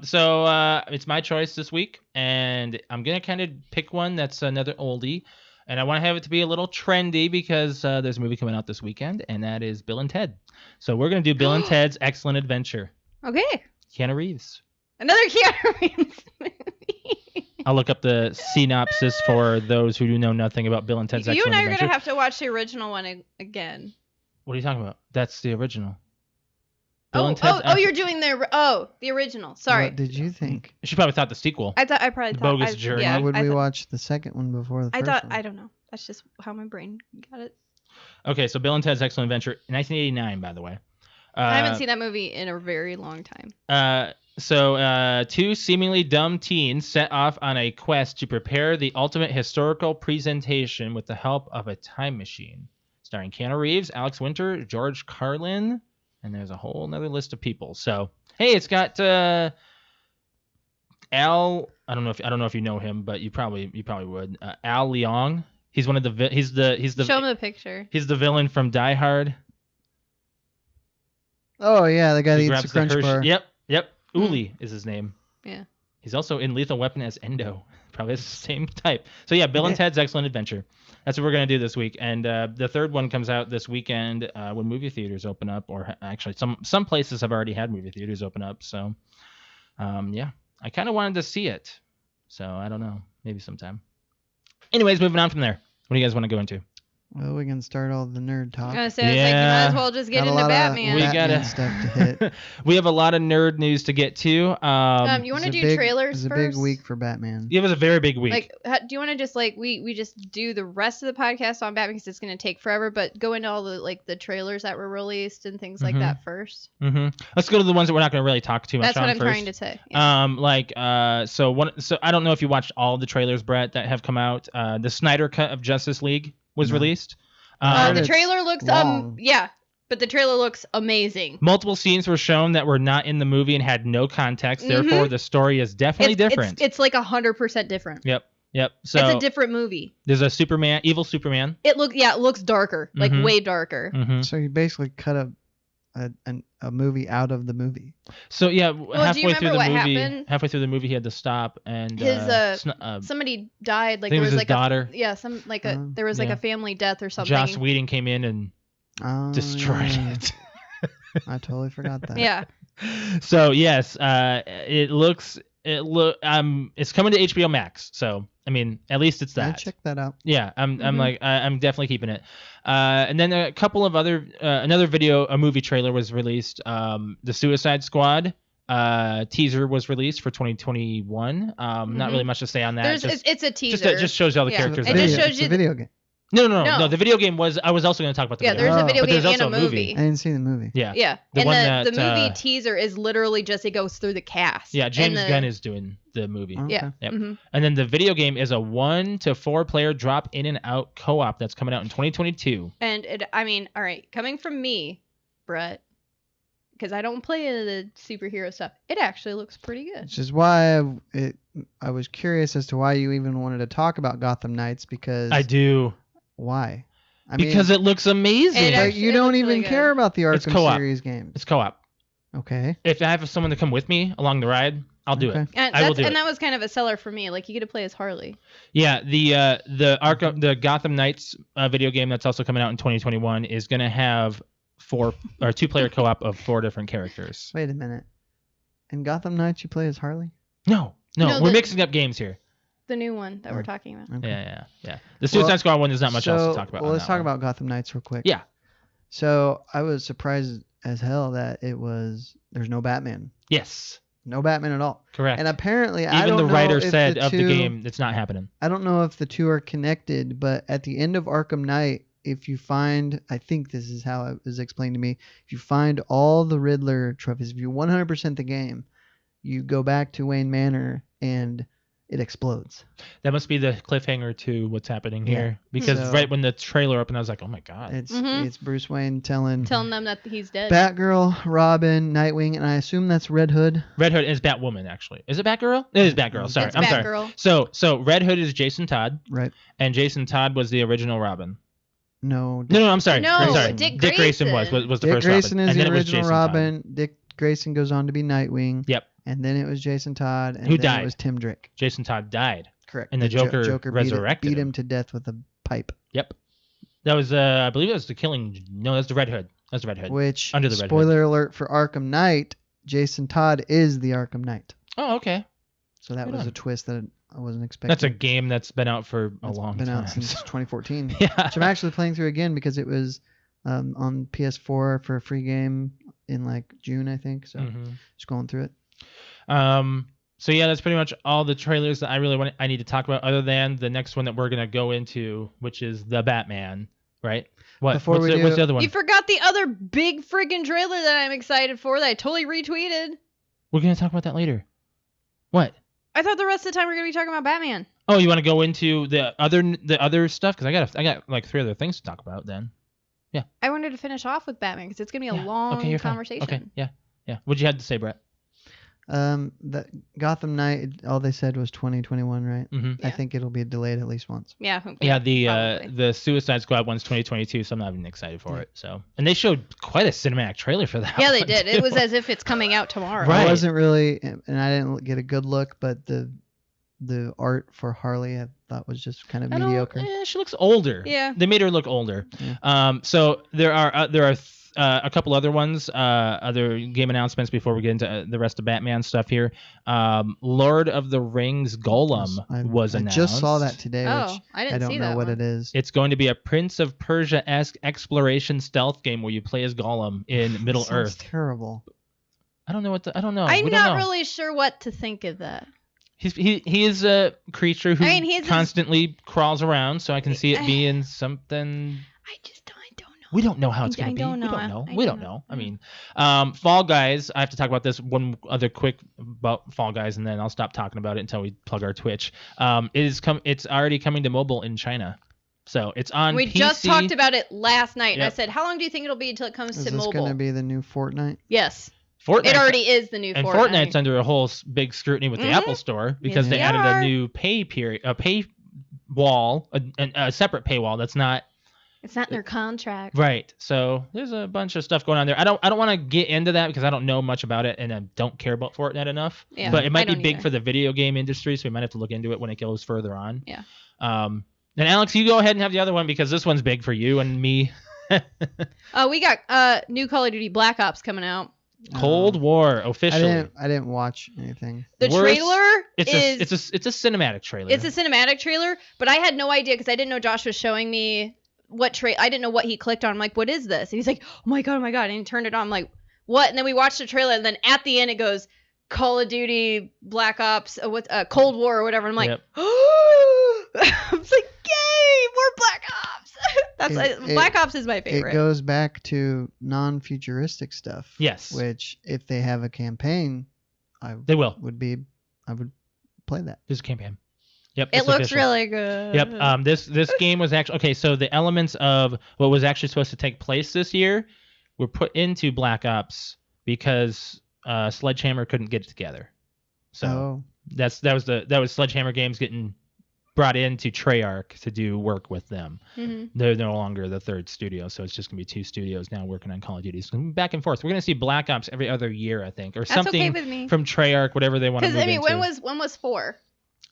So it's my choice this week, and I'm gonna kind of pick one that's another oldie, and I want to have it to be a little trendy because there's a movie coming out this weekend, and that is Bill and Ted. So we're gonna do Bill and Ted's Excellent Adventure. Okay. Keanu Reeves. Another Keanu Reeves movie. I'll look up the synopsis for those who do know nothing about Bill and Ted's Excellent Adventure. You and I are gonna have to watch the original one again. What are you talking about? That's the original. You're doing the original. Sorry. What did you think? She probably thought the sequel. I probably thought Bogus Journey. Why would we watch the second one before the first one? I don't know. That's just how my brain got it. Okay, so Bill and Ted's Excellent Adventure, 1989, by the way. I haven't seen that movie in a very long time. So two seemingly dumb teens set off on a quest to prepare the ultimate historical presentation with the help of a time machine. Starring Keanu Reeves, Alex Winter, George Carlin, and there's a whole nother list of people. So, hey, it's got Al. I don't know if you know him, but you probably would. Al Leong. He's one of the he's the Show him the picture. He's the villain from Die Hard. Oh yeah, the guy that eats a Crunch bar. Yep. Uli is his name. Yeah. He's also in Lethal Weapon as Endo. Probably the same type. So yeah, Bill and Ted's Excellent Adventure. That's what we're gonna do this week. And the third one comes out this weekend when movie theaters open up, or actually some places have already had movie theaters open up. So yeah, I kind of wanted to see it. So I don't know, maybe sometime. Anyways, moving on from there. What do you guys want to go into? Well, we can start all the nerd talk. I was gonna say, you might as well just get into Batman. We got stuff to hit. We have a lot of nerd news to get to. You want to do trailers first? It was a big week for Batman. It was a very big week. Like, do you want to just we just do the rest of the podcast on Batman because it's gonna take forever, but go into all the trailers that were released and things like that first. Mm-hmm. Let's go to the ones that we're not gonna really talk too much on first. That's what I'm trying to say. Yeah. So I don't know if you watched all the trailers, Brett, that have come out. The Snyder Cut of Justice League was released. The trailer looks but the trailer looks amazing. Multiple scenes were shown that were not in the movie and had no context. Therefore, the story is definitely different. It's like 100% different. Yep. So it's a different movie. There's a evil Superman. It looks darker, like way darker. Mm-hmm. So you basically cut a movie out of the movie. So yeah, halfway through the movie, he had to stop and his somebody died. Like there was his like daughter. There was like a family death or something. Joss Whedon came in and destroyed it. I totally forgot that. Yeah. So yes, it looks it's coming to HBO Max, so I mean, at least it's that. I'll check that out. Yeah, I'm definitely keeping it. And then a couple of other a movie trailer was released. The Suicide Squad teaser was released for 2021. Not really much to say on that. It's a teaser. Just shows you all the characters. It just shows you the video game. No. The video game was. I was also going to talk about the video game. There's a video But game and a movie. I didn't see the movie. Yeah. Yeah. The movie teaser is literally just it goes through the cast. Yeah, James Gunn is doing the movie. Okay. Yeah. Yep. And then the video game is a 1 to 4 player drop in and out co-op that's coming out in 2022. And all right, coming from me, Brett, because I don't play the superhero stuff, it actually looks pretty good. Which is why I was curious as to why you even wanted to talk about Gotham Knights, because I do. Why? Because it looks amazing. But you don't even care about the Arkham series games. It's co-op. Okay. If I have someone to come with me along the ride, I'll do it. I will do it. And that was kind of a seller for me. Like, you get to play as Harley. Yeah, the Gotham Knights video game that's also coming out in 2021 is going to have 2-player co-op of 4 different characters. Wait a minute. In Gotham Knights, you play as Harley? No, we're mixing up games here. The new one that we're talking about. Okay. Yeah. The Suicide Squad one is not much else to talk about. Well, let's talk about Gotham Knights real quick. Yeah. So I was surprised as hell that there's no Batman. Yes. No Batman at all. Correct. And apparently, even the writer said of the game, it's not happening. I don't know if the two are connected, but at the end of Arkham Knight, if you find, I think this is how it was explained to me, if you find all the Riddler trophies, if you 100% the game, you go back to Wayne Manor and it explodes. That must be the cliffhanger to what's happening here. Because right when the trailer opened, I was like, oh my God. It's Bruce Wayne telling them that he's dead. Batgirl, Robin, Nightwing, and I assume that's Red Hood. Red Hood is Batwoman, actually. Is it Batgirl? It is Batgirl. Sorry. It's I'm Batgirl. sorry. So Red Hood is Jason Todd. Right. And Jason Todd was the original Robin. No, I'm sorry. No, I'm sorry. Dick Grayson was the Dick first Grayson Robin. is And the original Robin. Todd. Dick Grayson goes on to be Nightwing. Yep. And then it was Jason Todd. And Who then died? It was Tim Drake. Jason Todd died. Correct. And the Joker resurrected beat him to death with a pipe. Yep. That was, I believe it was the killing. No, that's the Red Hood. That's the Red Hood. Which, under the Red spoiler Hood. alert for Arkham Knight, Jason Todd is the Arkham Knight. Oh, okay. So that was a twist that I wasn't expecting. That's a game that's been out for a long time. Been out since 2014. Yeah. Which I'm actually playing through again because it was on PS4 for a free game in like June, I think. So just going through it. So yeah, that's pretty much all the trailers that I need to talk about, other than the next one that we're gonna go into, which is the Batman, right? What's the other one? You forgot the other big friggin' trailer that I'm excited for that I totally retweeted. We're gonna talk about that later. What? I thought the rest of the time we were gonna be talking about Batman. Oh, you want to go into the other stuff? Because I got like 3 other things to talk about then. Yeah. I wanted to finish off with Batman because it's gonna be a long conversation. Okay. Yeah. What'd you have to say, Brett? The Gotham Knight, all they said was 2021, right? Mm-hmm. I think it'll be delayed at least once. Yeah. The Suicide Squad one's 2022, so I'm not even excited for it. So, and they showed quite a cinematic trailer for that. Yeah, they did. It was as if it's coming out tomorrow. Right. I wasn't really, and I didn't get a good look, but the art for Harley I thought was just kind of mediocre. She looks older. Yeah. They made her look older. Yeah. So there are a couple other ones, other game announcements before we get into the rest of Batman stuff here. Lord of the Rings Golem was announced. I just saw that today, which I didn't don't see know that what one. it is. It's going to be a Prince of Persia-esque exploration stealth game where you play as Gollum in Middle Earth. Terrible. I don't know. I'm not really sure what to think of that. He is a creature who constantly crawls around, so I can see it being something. I don't know. We don't know how it's going to be. We don't know. I mean, Fall Guys, I have to talk about this one other quick about Fall Guys, and then I'll stop talking about it until we plug our Twitch. It's already coming to mobile in China. So it's on We PC. just talked about it last night, and I said, how long do you think it'll be until it comes to mobile? Is this going to be the new Fortnite? Yes. Fortnite, it already is the new and Fortnite. And Fortnite's under a whole big scrutiny with the Apple Store because they added a new pay wall, a separate paywall that's not. It's not in their contract. Right. So there's a bunch of stuff going on there. I don't want to get into that because I don't know much about it and I don't care about Fortnite enough. Yeah, but it might be big for the video game industry, so we might have to look into it when it goes further on. Yeah. Then Alex, you go ahead and have the other one because this one's big for you and me. We got new Call of Duty Black Ops coming out. Cold War officially. I didn't watch anything. The Worst- trailer It's a cinematic trailer. It's a cinematic trailer, but I had no idea because I didn't know Josh was showing me what I didn't know what he clicked on. I'm like, what is this? And he's like, oh my god, and he turned it on. I'm like, what? And then we watched the trailer, and then at the end it goes Call of Duty, Black Ops, Cold War or whatever. I'm like, Yep. I was like, yay, more Black Ops. Black Ops is my favorite. It goes back to non-futuristic stuff. Yes. Which, if they have a campaign, They will. I would play that. There's a campaign. Yep. It it's looks official. really good. Yep. This game was actually okay. So the elements of what was actually supposed to take place this year were put into Black Ops because Sledgehammer couldn't get it together. So that was Sledgehammer Games getting brought into Treyarch to do work with them. Mm-hmm. They're no longer the third studio, so it's just gonna be two studios now working on Call of Duty. So back and forth. We're gonna see Black Ops every other year, I think, or That's something okay with me. from Treyarch, whatever they want to move into. when was 4?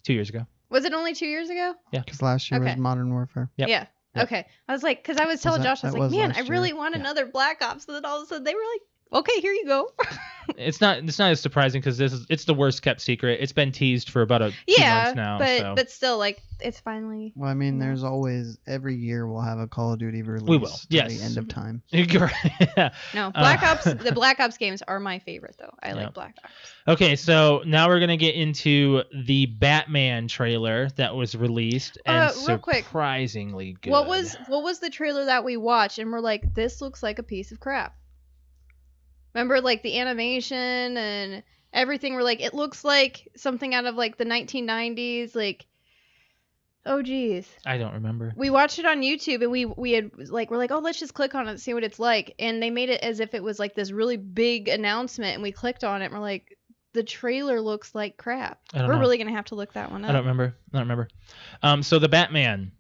2 years ago. Was it only 2 years ago? Yeah. Because last year was Okay. Modern Warfare. Yep. Yeah. Yep. Okay. I was like, because I was telling Josh, I was that like, was man, last I year. really want Yeah. another Black Ops. And then all of a sudden they were like, okay, here you go. It's not as surprising because it's the worst kept secret. It's been teased for about 2 months now. but still, like, it's finally. Well, I mean, there's always every year we'll have a Call of Duty release. We will, till yes. the end of time. Yeah. No, Black Ops. The Black Ops games are my favorite, though. I like Black Ops. Okay, so now we're gonna get into the Batman trailer that was released and real quick, surprisingly good. What was the trailer that we watched and we're like, this looks like a piece of crap? Remember, like, the animation and everything? We're like, it looks like something out of, like, the 1990s. Like, oh, geez. I don't remember. We watched it on YouTube, and we had, like, we're like, oh, let's just click on it and see what it's like. And they made it as if it was, like, this really big announcement, and we clicked on it, and we're like, the trailer looks like crap. We're really going to have to look that one up. I don't remember. So the Batman,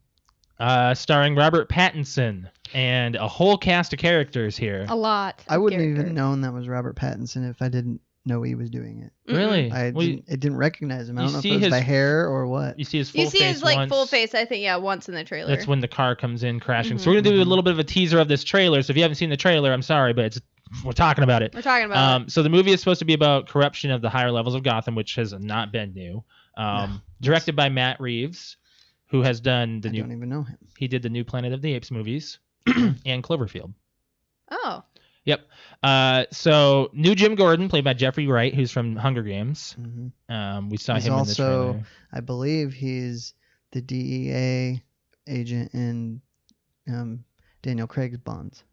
starring Robert Pattinson and a whole cast of characters here. A lot. I wouldn't even known that was Robert Pattinson if I didn't know he was doing it. Really? I didn't recognize him. I don't know if it was his, the hair or what. You see his full face. You see his, like, once. full face, I think, once in the trailer. That's when the car comes in crashing. So we're gonna do a little bit of a teaser of this trailer. So if you haven't seen the trailer, I'm sorry, but we're talking about it. We're talking about it. So the movie is supposed to be about corruption of the higher levels of Gotham, which has not been new. Directed by Matt Reeves, who has done I don't even know him. He did the new Planet of the Apes movies and Cloverfield. Oh. Yep. So new Jim Gordon, played by Jeffrey Wright, who's from Hunger Games. Mm-hmm. We saw he's him also, in the trailer. I believe he's the DEA agent in Daniel Craig's Bonds.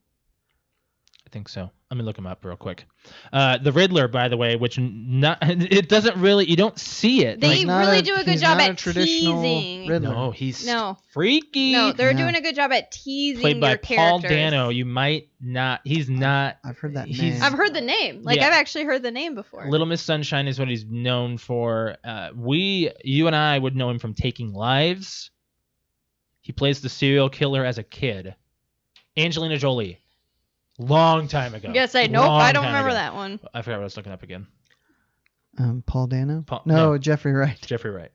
I think so. Let me look him up real quick. The Riddler, by the way, which it doesn't really, you don't see it. They really do a good job at teasing. Riddler. No, he's freaky. No, they're doing a good job at teasing Played by your Paul characters. Dano. You might not. He's not. I've heard that name. I've heard the name. Like, Yeah. I've actually heard the name before. Little Miss Sunshine is what he's known for. You and I would know him from Taking Lives. He plays the serial killer as a kid. Angelina Jolie. Long time ago. Yes, I don't remember that one. I forgot what I was looking up again. Paul Dano? No, Jeffrey Wright. Jeffrey Wright.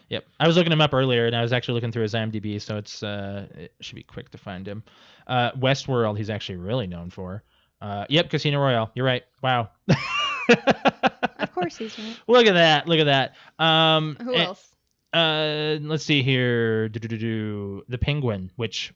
Yep. I was looking him up earlier, and I was actually looking through his IMDb, so it should be quick to find him. Westworld, he's actually really known for. Yep, Casino Royale. You're right. Wow. Of course he's right. Look at that. Who else? Let's see here. The Penguin, which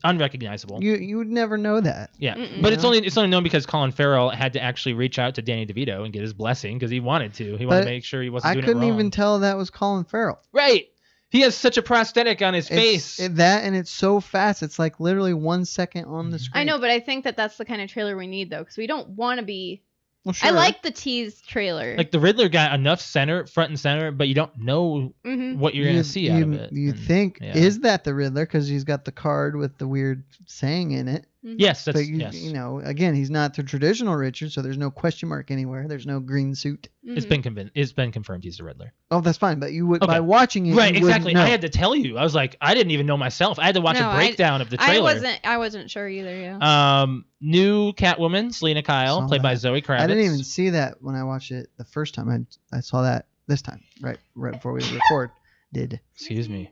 unrecognizable. You would never know that. Yeah, Mm-mm. but it's only known because Colin Farrell had to actually reach out to Danny DeVito and get his blessing because he wanted to. He wanted to make sure he wasn't doing it wrong. I couldn't even tell that was Colin Farrell. Right. He has such a prosthetic on his face. And it's so fast. It's like literally 1 second on the screen. I know, but I think that's the kind of trailer we need, though, because we don't want to be. Well, sure. I like the tease trailer. Like the Riddler got enough front and center, but you don't know what you're gonna see out of it. You think is that the Riddler because he's got the card with the weird saying in it? Yes, that's you know, again, he's not the traditional Richard, so there's no question mark anywhere. There's no green suit. It's been confirmed he's the Riddler. Oh, that's fine, but you would by watching it, right? You exactly. know. I had to tell you. I was like, I didn't even know myself. I had to watch a breakdown of the trailer. I wasn't sure either. Yeah. New Catwoman, Selena Kyle, played by Zoe Kravitz. I didn't even see that when I watched it the first time. I saw that this time, right before we record. Excuse me.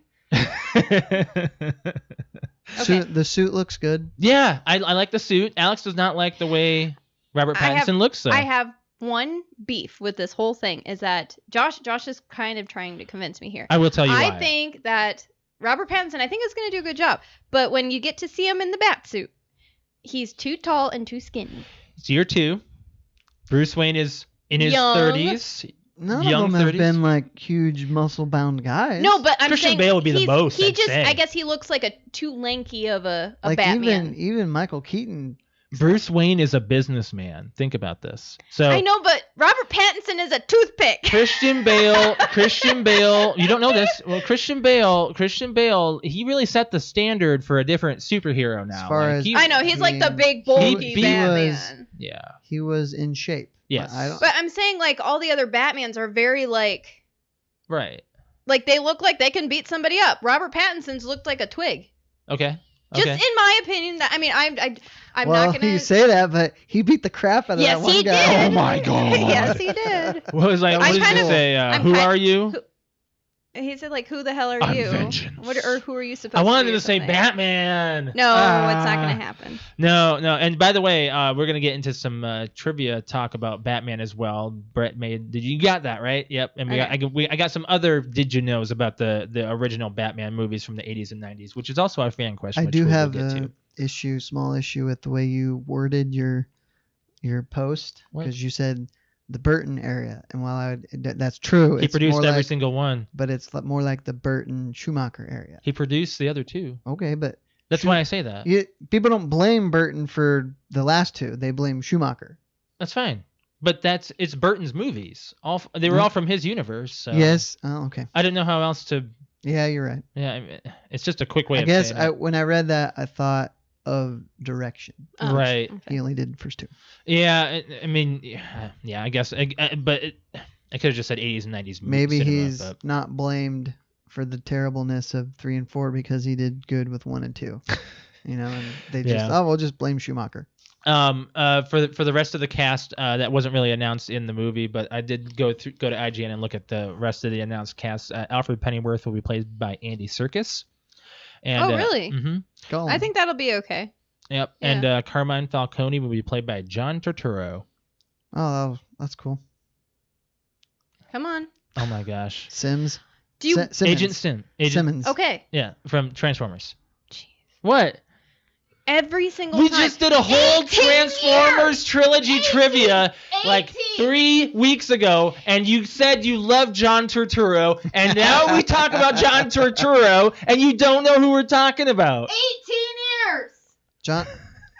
The suit looks good. Yeah, I like the suit. Alex does not like the way Robert Pattinson looks so. I have one beef with this whole thing is that Josh is kind of trying to convince me here. I will tell you why. I think that Robert Pattinson, I think is going to do a good job. But when you get to see him in the bat suit, he's too tall and too skinny. It's year 2. Bruce Wayne is in his 30s. None young of them 30s. have been like huge muscle-bound guys. No, but I'm Christian saying Bale would be the most. He I'd say. I guess he looks like a too lanky of a like Batman. even Michael Keaton. Bruce Wayne is a businessman. Think about this. So I know, but Robert Pattinson is a toothpick. Christian Bale, you don't know this. Well, Christian Bale, he really set the standard for a different superhero now. As far as I know, he's like the big bulky Batman. Yeah. He was in shape. Yes. But I'm saying like all the other Batmans are very like Right. Like they look like they can beat somebody up. Robert Pattinson's looked like a twig. Okay. Just in my opinion, I'm well, not gonna. You say that, but he beat the crap out of that one he guy. did. Oh my god. Yes, he did. What was like? What did he say? Who are you? He said like, "Who the hell are I'm you? vengeance. Or who are you supposed to be?" I wanted to say something? Batman. No, it's not gonna happen. No. And by the way, we're gonna get into some trivia talk about Batman as well. Brett made. You got that right? Yep. And I got some other did you knows about the original Batman movies from the 80s and 90s, which is also a fan question. I do have a small issue with the way you worded your post because you said the Burton area, and while that's true, he it's produced more every single one, but it's more like the Burton Schumacher area. He produced the other 2. Okay, but that's why I say that. People don't blame Burton for the last 2; they blame Schumacher. That's fine, but it's Burton's movies. They were all from his universe. So. Yes. Oh, okay. I didn't know how else to. Yeah, you're right. Yeah, it's just a quick way. I guess when I read that, I thought of direction. Right. Okay. He only did the first 2. Yeah, I mean, yeah, I guess, but I could have just said 80s and 90s. Maybe cinema, he's not blamed for the terribleness of 3 and 4 because he did good with 1 and 2. And they just we'll just blame Schumacher. For the rest of the cast, that wasn't really announced in the movie, but I did go to IGN and look at the rest of the announced cast. Alfred Pennyworth will be played by Andy Serkis. And, really? Mm-hmm. I think that'll be okay. Yep. Yeah. And Carmine Falcone will be played by John Turturro. Oh, that's cool. Come on. Oh my gosh. Sims. Agent Simmons. Okay. Yeah, from Transformers. Jeez. What? Every single we time. We just did a whole Transformers trilogy trivia 3 weeks ago, and you said you love John Turturro, and now we talk about John Turturro, and you don't know who we're talking about. 18 years. John.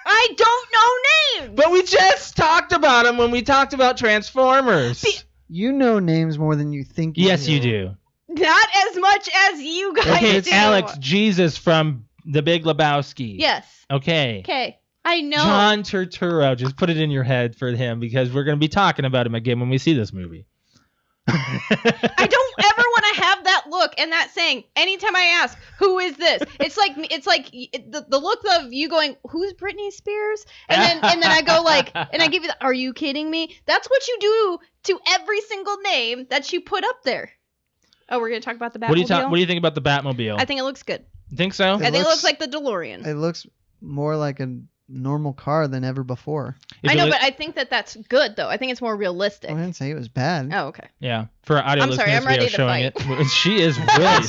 I don't know names. But we just talked about him when we talked about Transformers. You know names more than you think you Yes, do. you do. Not as much as you guys okay, do. it's Alex Jesus from The Big Lebowski. Yes. Okay. I know. John Turturro. Just put it in your head for him because we're going to be talking about him again when we see this movie. I don't ever want to have that look and that saying anytime I ask, who is this? It's like the look of you going, who's Britney Spears? And then I go like, and I give you are you kidding me? That's what you do to every single name that you put up there. Oh, we're going to talk about the Batmobile? What do you think about the Batmobile? I think it looks good. Think so? I think it looks like the DeLorean. It looks more like a normal car than ever before. I know, but I think that's good, though. I think it's more realistic. I didn't say it was bad. Oh, okay. Yeah. For our audio I'm sorry, listeners, I'm ready we are to showing fight. it. She is really.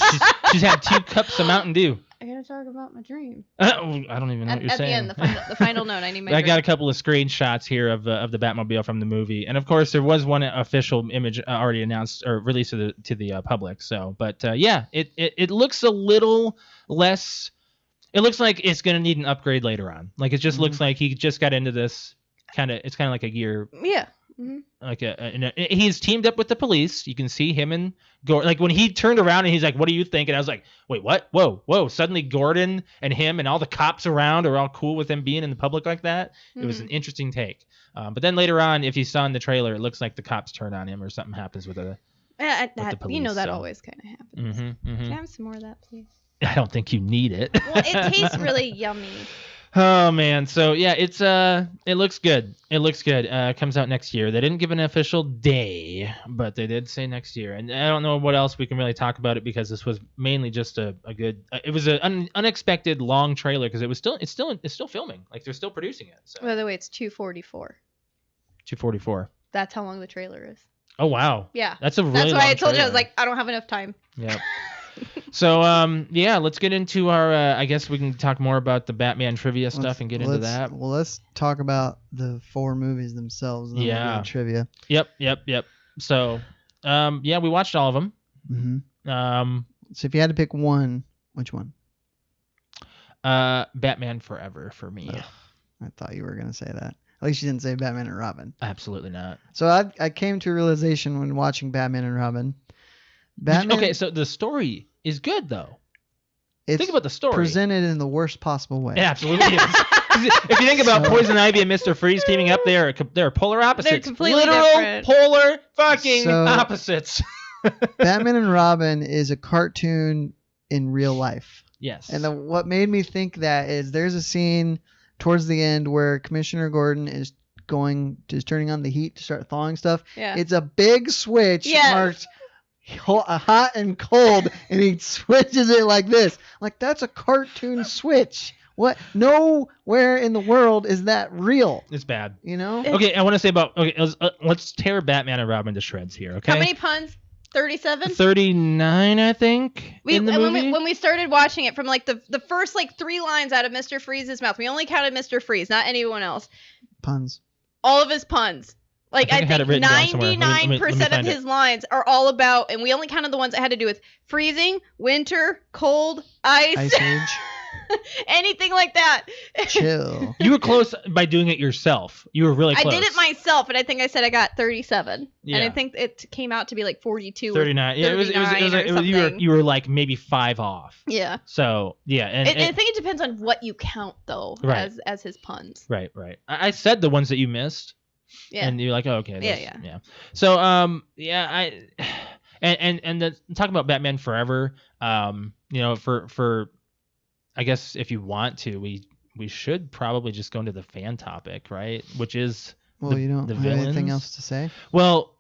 she's had 2 cups of Mountain Dew. I gotta talk about my dream. I don't even know what you're at saying. At the end, the final note, I need my I drink. got a couple of screenshots here of the Batmobile from the movie, and of course there was one official image already announced or released to the public. So, but yeah, it looks a little less. It looks like it's gonna need an upgrade later on. Like it just looks like he just got into this kind of. It's kind of like a gear. Yeah. Mm-hmm. Like he's teamed up with the police. You can see him and Gordon. Like when he turned around and he's like, "What do you think?" And I was like, "Wait, what? Whoa!" Suddenly Gordon and him and all the cops around are all cool with him being in the public like that. Mm-hmm. It was an interesting take. But then later on, if you saw in the trailer, it looks like the cops turn on him or something happens with the police, you know that always kind of happens. Mm-hmm, mm-hmm. Can I have some more of that, please? I don't think you need it. Well, it tastes really yummy. Oh man, so yeah, it looks good. It looks good. It comes out next year. They didn't give an official day, but they did say next year. And I don't know what else we can really talk about it because this was mainly just a good. It was an unexpected long trailer because it's still filming. Like they're still producing it. So. By the way, it's 2:44. 2:44. That's how long the trailer is. Oh wow. Yeah. That's a really That's why long I told you I was trailer. like, I don't have enough time. Yep. So yeah, let's get into our. I guess we can talk more about the Batman trivia stuff and get into that. Well, let's talk about the 4 movies themselves. And then we'll Yeah. do trivia. Yep. So yeah, we watched all of them. Mm-hmm. So if you had to pick one, which one? Batman Forever for me. Ugh, I thought you were gonna say that. At least you didn't say Batman and Robin. Absolutely not. So I came to a realization when watching Batman and Robin. Okay, so the story is good though. It's think about the story. presented in the worst possible way. It absolutely is. If you think about Poison Ivy and Mr. Freeze teaming up, they're polar opposites. They're completely Literal different. polar fucking So- opposites. Batman and Robin is a cartoon in real life. Yes. And what made me think that is there's a scene towards the end where Commissioner Gordon is turning on the heat to start thawing stuff. Yeah. It's a big switch marked hot and cold, and he switches it like this. Like, that's a cartoon switch. What? Nowhere in the world is that real. It's bad. You know? Okay, I want to say let's tear Batman and Robin to shreds here, okay? How many puns? 37? 39, I think, in the movie. When we started watching it, from like the first like 3 lines out of Mr. Freeze's mouth, we only counted Mr. Freeze, not anyone else. Puns. All of his puns. Like, I had it think written down somewhere. 99% Let me of find his lines are all about, and we only counted the ones that had to do with freezing, winter, cold, Ice Age. anything like that. Chill. You were close by doing it yourself. You were really close. I did it myself, and I think I said I got 37. Yeah. And I think it came out to be like 42 or 39. Yeah, it was something. you were like maybe 5 off. Yeah. So, yeah. And I think it depends on what you count, though, Right. as his puns. Right. I said the ones that you missed. Yeah. And you're like, oh, okay. Yeah. So, yeah, and the, talk about Batman Forever. You know, for I guess if you want to, we should probably just go into the fan topic, right? Which is You don't the have villains. anything else to say? Well,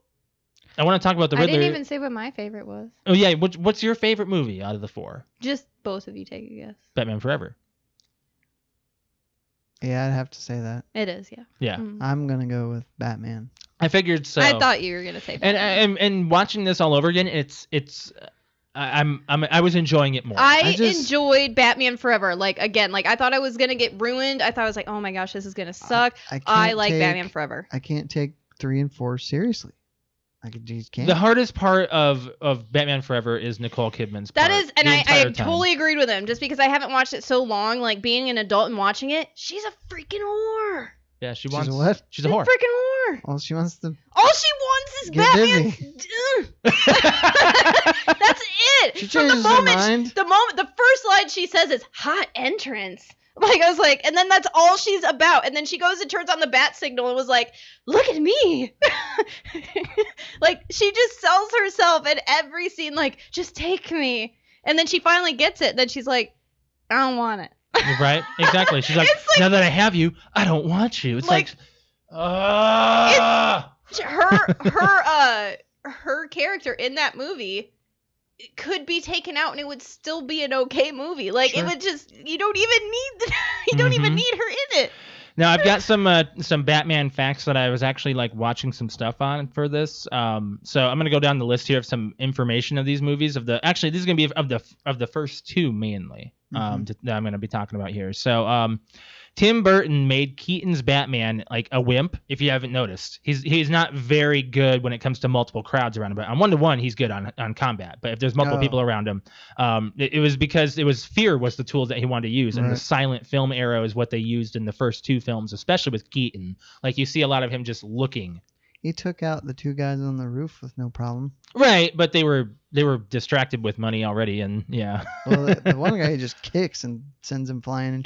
I want to talk about the I Riddler. didn't even say what my favorite was. Oh yeah, what's your favorite movie out of the 4? Just both of you take a guess. Batman Forever. Yeah, I'd have to say that. It is, yeah. Yeah. Mm. I'm gonna go with Batman. I figured so. I thought you were gonna say Batman. And watching this all over again, I was enjoying it more. I enjoyed Batman Forever. Like, again, like I thought I was gonna get ruined. I thought I was like, oh my gosh, this is gonna suck. I like Batman Forever. I can't take 3 and 4 seriously. I just can't. The hardest part of Batman Forever is Nicole Kidman's part. That is, and the I entire time. totally agreed with him. Just because I haven't watched it so long, like being an adult and watching it, she's a freaking whore. Yeah, she's a what? She's a whore. Freaking whore. All she wants to. All she wants is Get Batman. That's it. She From changes her mind. the first line she says is hot entrance. Like, I was like, and then that's all she's about. And then she goes and turns on the bat signal and was like, look at me. Like, she just sells herself in every scene, like, just take me. And then she finally gets it. Then she's like, I don't want it. Right? Exactly. She's like, now that I have you, I don't want you. It's like her character in that movie could be taken out and it would still be an okay movie. Like, Sure. it would just, you don't even need her in it. Now I've got some Batman facts that I was actually like watching some stuff on for this. So I'm gonna go down the list here of some information of these movies. Actually, this is gonna be of the first 2 mainly. That I'm gonna be talking about here. So Tim Burton made Keaton's Batman like a wimp. If you haven't noticed, he's not very good when it comes to multiple crowds around him. But on 1-to-1, he's good on combat. But if there's multiple people around him, it was because fear was the tool that he wanted to use, and the silent film arrow is what they used in the first 2 films, especially with Keaton. Like, you see a lot of him just looking. He took out the 2 guys on the roof with no problem. Right, but they were distracted with money already, and yeah. Well, the one guy just kicks and sends him flying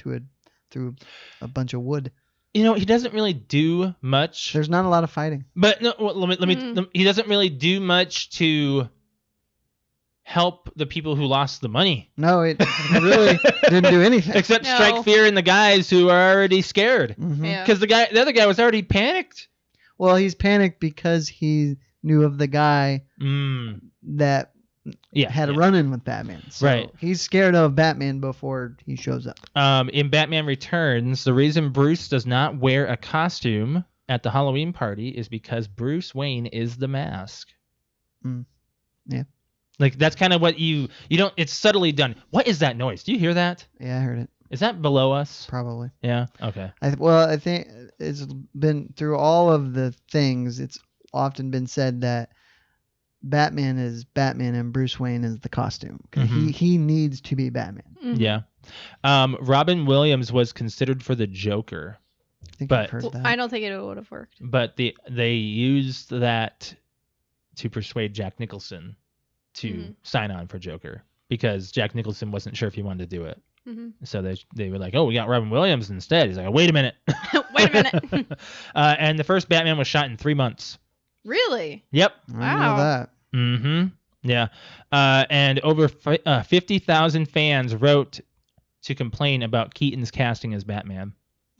through a bunch of wood. You know, he doesn't really do much. There's not a lot of fighting. But no, let me he doesn't really do much to help the people who lost the money. No, it really didn't do anything. Except strike fear in the guys who are already scared. Mhm. Yeah. Because the other guy was already panicked. Well, he's panicked because he knew of the guy that had a run-in with Batman. So Right. he's scared of Batman before he shows up. In Batman Returns, the reason Bruce does not wear a costume at the Halloween party is because Bruce Wayne is the mask. Yeah. Like that's kind of what you don't. It's subtly done. What is that noise? Do you hear that? Yeah, I heard it. Is that below us? Probably. Yeah. Okay. I think it's been through all of the things. It's often been said that Batman is Batman and Bruce Wayne is the costume. He needs to be Batman. Yeah. Robin Williams was considered for the Joker. I think But- I've heard that. I don't think it would have worked. But they used that to persuade Jack Nicholson to sign on for Joker because Jack Nicholson wasn't sure if he wanted to do it. So they were like, oh, we got Robin Williams instead. He's like, wait a minute. Wait a minute. And the first Batman was shot in 3 months. Really? Yep. I know Wow. that. Mm-hmm. Yeah. And over 50,000 fans wrote to complain about Keaton's casting as Batman.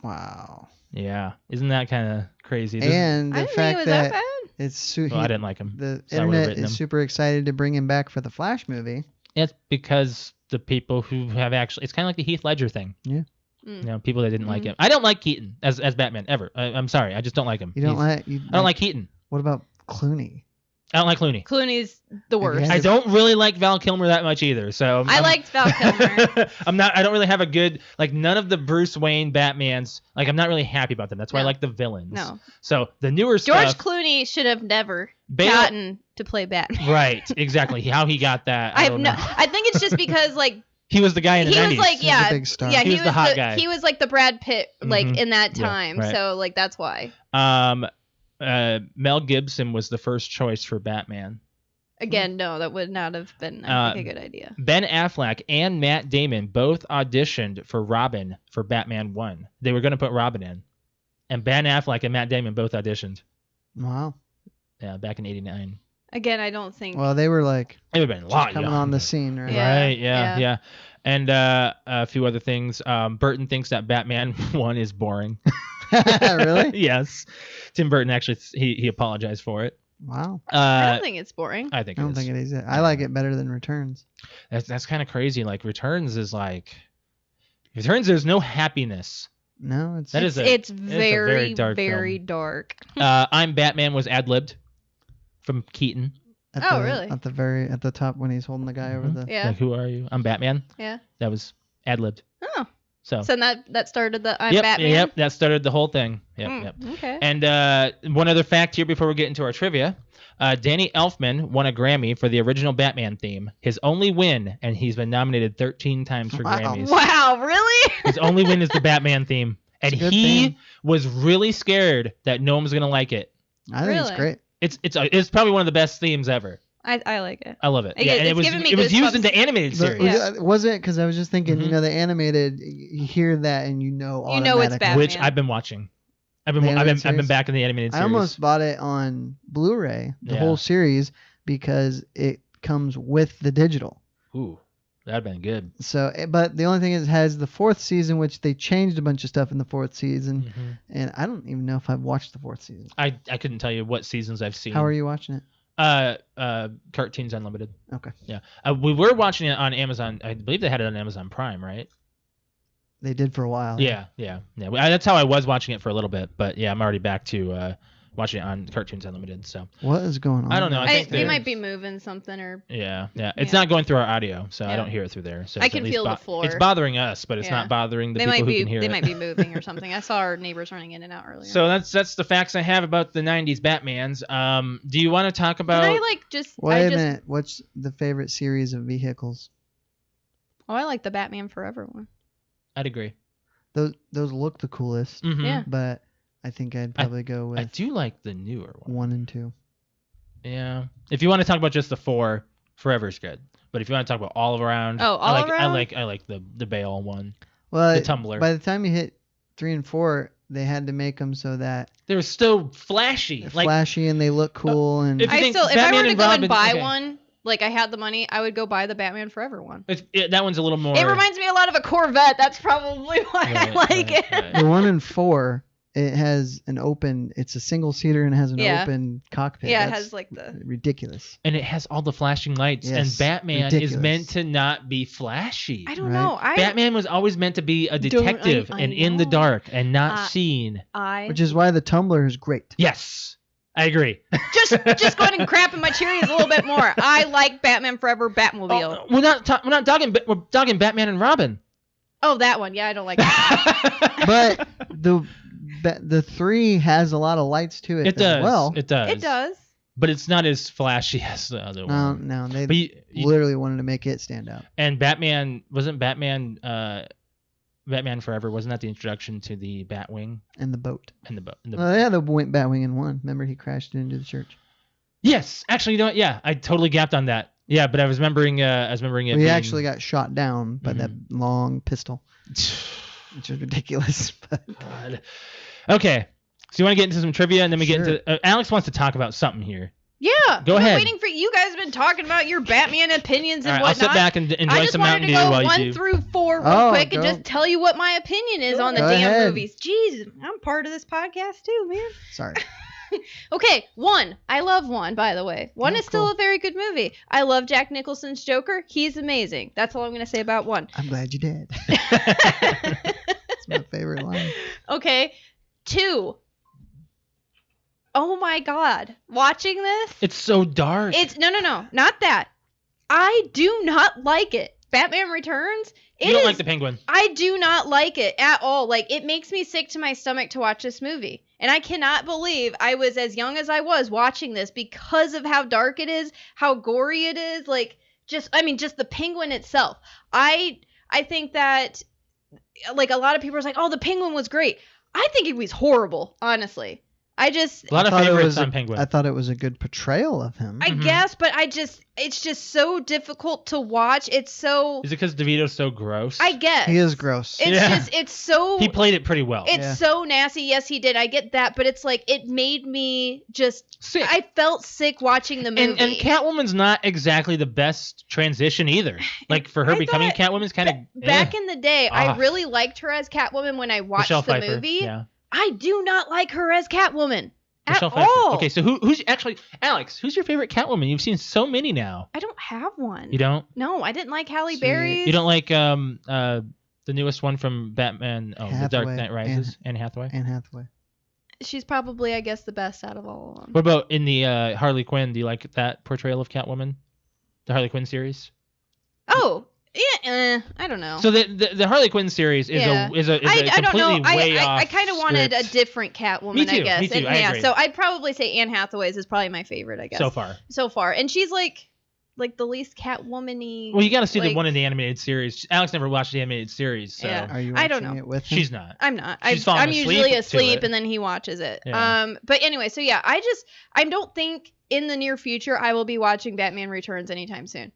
Wow. Yeah. Isn't that kind of crazy? And I the didn't think it fact was that that it's Well, I didn't like him. the So I would've internet written is him. super excited to bring him back for the Flash movie. It's because the people who have actually, it's kind of like the Heath Ledger thing. Yeah. You know, people that didn't like him. I don't like Keaton as Batman ever. I'm sorry, I just don't like him. You don't I don't like Keaton. What about Clooney? I don't like Clooney. Clooney's the worst. Yeah. I don't really like Val Kilmer that much either. So I liked Val Kilmer. I don't really have a good like none of the Bruce Wayne Batmans. Like I'm not really happy about them. That's why I No. like the villains. No. So the newer George stuff. Clooney should have never Bale- gotten to play Batman. Right. Exactly. How he got that. I don't know. I think it's just because like He was the guy in the he 90s. was like He was a big star. yeah He was the hot guy. He was like the Brad Pitt like Mhm. in that Yeah, time. right. So like that's why. Mel Gibson was the first choice for Batman. Again, no, that would not have been I think, a good idea. Ben Affleck and Matt Damon both auditioned for Robin for Batman 1. They were going to put Robin in. And Ben Affleck and Matt Damon both auditioned. Wow. Yeah, back in 89. Again, I don't think. Well, they were like It would have been a lot coming on the scene, right? Yeah. Right, yeah. And a few other things. Burton thinks that Batman 1 is boring. Really? Yes. Tim Burton actually, he apologized for it. Wow. I don't think it's boring. I think I don't think it is. I like it better than Returns. That's kind of crazy. Like Returns is like Returns. There's no happiness. No, it's That is It's a very, dark very film. dark. I'm Batman was ad-libbed from Keaton. at really? at the top when he's holding the guy over the. Yeah. Like, who are you? I'm Batman. Yeah. That was ad-libbed. Oh. So. So that started the I'm Yep, Batman. yep. That started the whole thing. Yep. Okay. And one other fact here before we get into our trivia. Danny Elfman won a Grammy for the original Batman theme. His only win, and he's been nominated 13 times for Wow. Grammys. Wow, really? His only win is the Batman theme. And It's a good he theme. was really scared that no one was going to like it. I think it's Really? great. It's probably one of the best themes ever. I like it. I love it. It- Yeah, and it's it was giving me it was used goosebumps. in the animated But series. Yeah. was it? Because I was just thinking, Mhm. the animated, you hear that and you know You know it's automatically. Batman. Which I've been watching. I've The been animated I've been series? back in the animated I series. almost bought it on Blu-ray, the Yeah. whole series, because it comes with the digital. Ooh, that'd been good. So, but the only thing is, it has the fourth season, which they changed a bunch of stuff in the fourth season, Mhm. and I don't even know if I've watched the fourth season. I couldn't tell you what seasons I've seen. How are you watching it? Cartoons Unlimited. Okay, Yeah. We were watching it on Amazon. I believe they had it on Amazon Prime, right? they did for a while. Yeah. That's how I was watching it for a little bit, but yeah, I'm already back to watching it on Cartoons Unlimited. So What is going on? I don't know. I think They they're- might be moving something or yeah. It's Yeah. not going through our audio, so I Yeah. don't hear it through there. So I it's can at least feel the floor. It's bothering us, but it's Yeah. not bothering the they people might who be can hear it. might be moving or something. I saw our neighbors running in and out earlier. So that's the facts I have about the '90s Batmans. Do you want to talk about? Can I like just Wait I a just minute. What's the favorite series of vehicles? Oh, I like the Batman Forever one. I'd agree. Those look the coolest, Mhm. Yeah. but I think I'd probably go I with do like the newer one. 1 and 2. Yeah. If you want to talk about just the 4, Forever's good. But if you want to talk about all around, Oh, all around? I like the Bale one, Well, the Tumbler. by the time you hit 3 and 4, they had to make them so that They were still flashy. they're Like flashy and they look cool. And if you think If I Batman were to and go Robin- and buy okay. one, like I had the money, I would go buy the Batman Forever one. that one's a little more. It reminds me a lot of a Corvette. That's probably why I Right, like right, it. right. the 1 and 4, it has an open. It's a single seater and it has an Yeah. open cockpit. Yeah, it That's has like the. ridiculous. And it has all the flashing lights. Yes, And Batman ridiculous. is meant to not be flashy. I don't Right. know. Batman was always meant to be a detective I and in the know. dark and not seen. Which is why the Tumblr is great. Yes, I agree. just go ahead and crap in my cherries a little bit more. I like Batman Forever Batmobile. We're not dogging. We're dogging Batman and Robin. Oh, that one. Yeah, I don't like that. But the 3 has a lot of lights to it, It does. as well. It does. It does. But it's not as flashy as the other one. No, they But you, literally wanted to make it stand out. and Batman wasn't Batman. Batman Forever wasn't that the introduction to the Batwing And the boat. and the boat? Oh, yeah, the Batwing in 1. Remember, he crashed into the church. Yes, actually, you know what? Yeah, I totally gapped on that. Yeah, but I was remembering. it. He being... actually got shot down by that long pistol, which is ridiculous. But God. Okay, so you want to get into some trivia, and then we get Sure. into. Alex wants to talk about something here. Yeah. Go I've been ahead. waiting for you guys. Have been talking about your Batman opinions and All right, I'll whatnot. sit back and enjoy I just some wanted Mountain to Dew go while you 1 do. through 4 real Oh, quick and go. just tell you what my opinion is on the Go damn ahead. movies. Jeez, I'm part of this podcast too, man. sorry. Okay, 1. I love 1, by the way. 1 Oh, is still cool. a very good movie. I love Jack Nicholson's Joker. He's amazing. That's all I'm going to say about 1. I'm glad you did. It's my favorite line. Okay, 2. Oh my God. Watching this? It's so dark. It's no, not that. I do not like it. Batman Returns. You don't like the Penguin. I do not like it at all. Like, it makes me sick to my stomach to watch this movie. And I cannot believe I was as young as I was watching this because of how dark it is, how gory it is. Like, just the Penguin itself. I think that, like, a lot of people are like, oh, the Penguin was great. I think it was horrible, honestly. A lot of I thought it favorites was on Penguin. I thought it was a good portrayal of him. I guess, but it's just so difficult to watch. It's so, Is it because DeVito's so gross? I guess. He is gross. It's so. He played it pretty well. It's so nasty. Yes, he did. I get that, but it's like it made me just Sick. I felt sick watching the movie. And Catwoman's not exactly the best transition either. Like for her I becoming thought Catwoman's kind of back in the day, Ah. I really liked her as Catwoman when I watched Michelle the Pfeiffer. movie. Yeah. I do not like her as Catwoman Michelle at Pfeiffer. all. Okay, so who's actually Alex? Who's your favorite Catwoman? You've seen so many now. I don't have one. You don't? No, I didn't like Halle See, Berry. You don't like the newest one from Batman? Oh, The Dark Hathaway. Knight Rises. Anne Hathaway. Anne Hathaway. She's probably, I guess, the best out of all of them. What about in the Harley Quinn? Do you like that portrayal of Catwoman? The Harley Quinn series. Oh, yeah. I don't know. So the Harley Quinn series is Yeah. a I don't know. completely way off. I kind of wanted a script different Catwoman, Me too, I guess. me too, And, I yeah, agree. so I'd probably say Anne Hathaway's is probably my favorite, I guess. so far. And she's like the least Catwoman-y. Well, you got to see the like- one in the animated series. Alex never watched the animated series, so Yeah. Are you I don't watching know. it with him? she's not. I'm not. She's falling I'm asleep usually to asleep it. and then he watches it. Yeah. But anyway, so yeah, I don't think in the near future I will be watching Batman Returns anytime soon.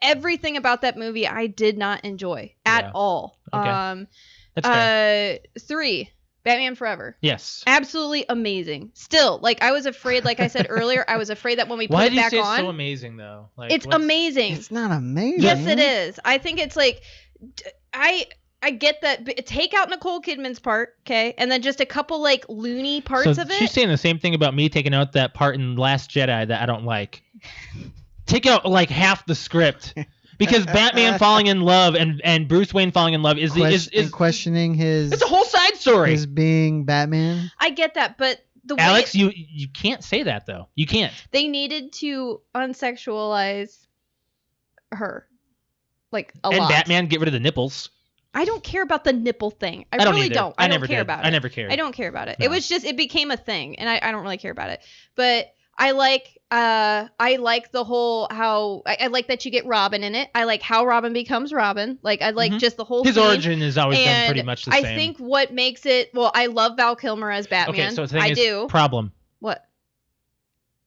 Everything about that movie I did not enjoy at Yeah. all. Okay. That's fair. 3, Batman Forever. Yes. Absolutely amazing. Still, like I was afraid, like I said earlier, I was afraid that when we put Why it do you back say it's on, so amazing though? Like, it's what's- amazing. It's not amazing. Yes, it is. I think it's like I get that. But take out Nicole Kidman's part, okay, and then just a couple like loony parts So of it. she's saying the same thing about me taking out that part in Last Jedi that I don't like. Take out like half the script. Because Batman falling in love and Bruce Wayne falling in love is questioning his it's a whole side story. his being Batman. I get that, but the way Alex, you can't say that though. You can't. they needed to unsexualize her, like a And lot. Batman get rid of the nipples. I don't care about the nipple thing. I don't really either. don't. I don't never care did. about it. I never cared. I don't care about it. No. It was just it became a thing, and I don't really care about it. But I like the whole how I like that you get Robin in it. I like how Robin becomes Robin. Like I like just the whole His scene. origin has always been And pretty much the I same. think what makes it I love Val Kilmer as Batman. Okay, so the thing I is, do. problem. What?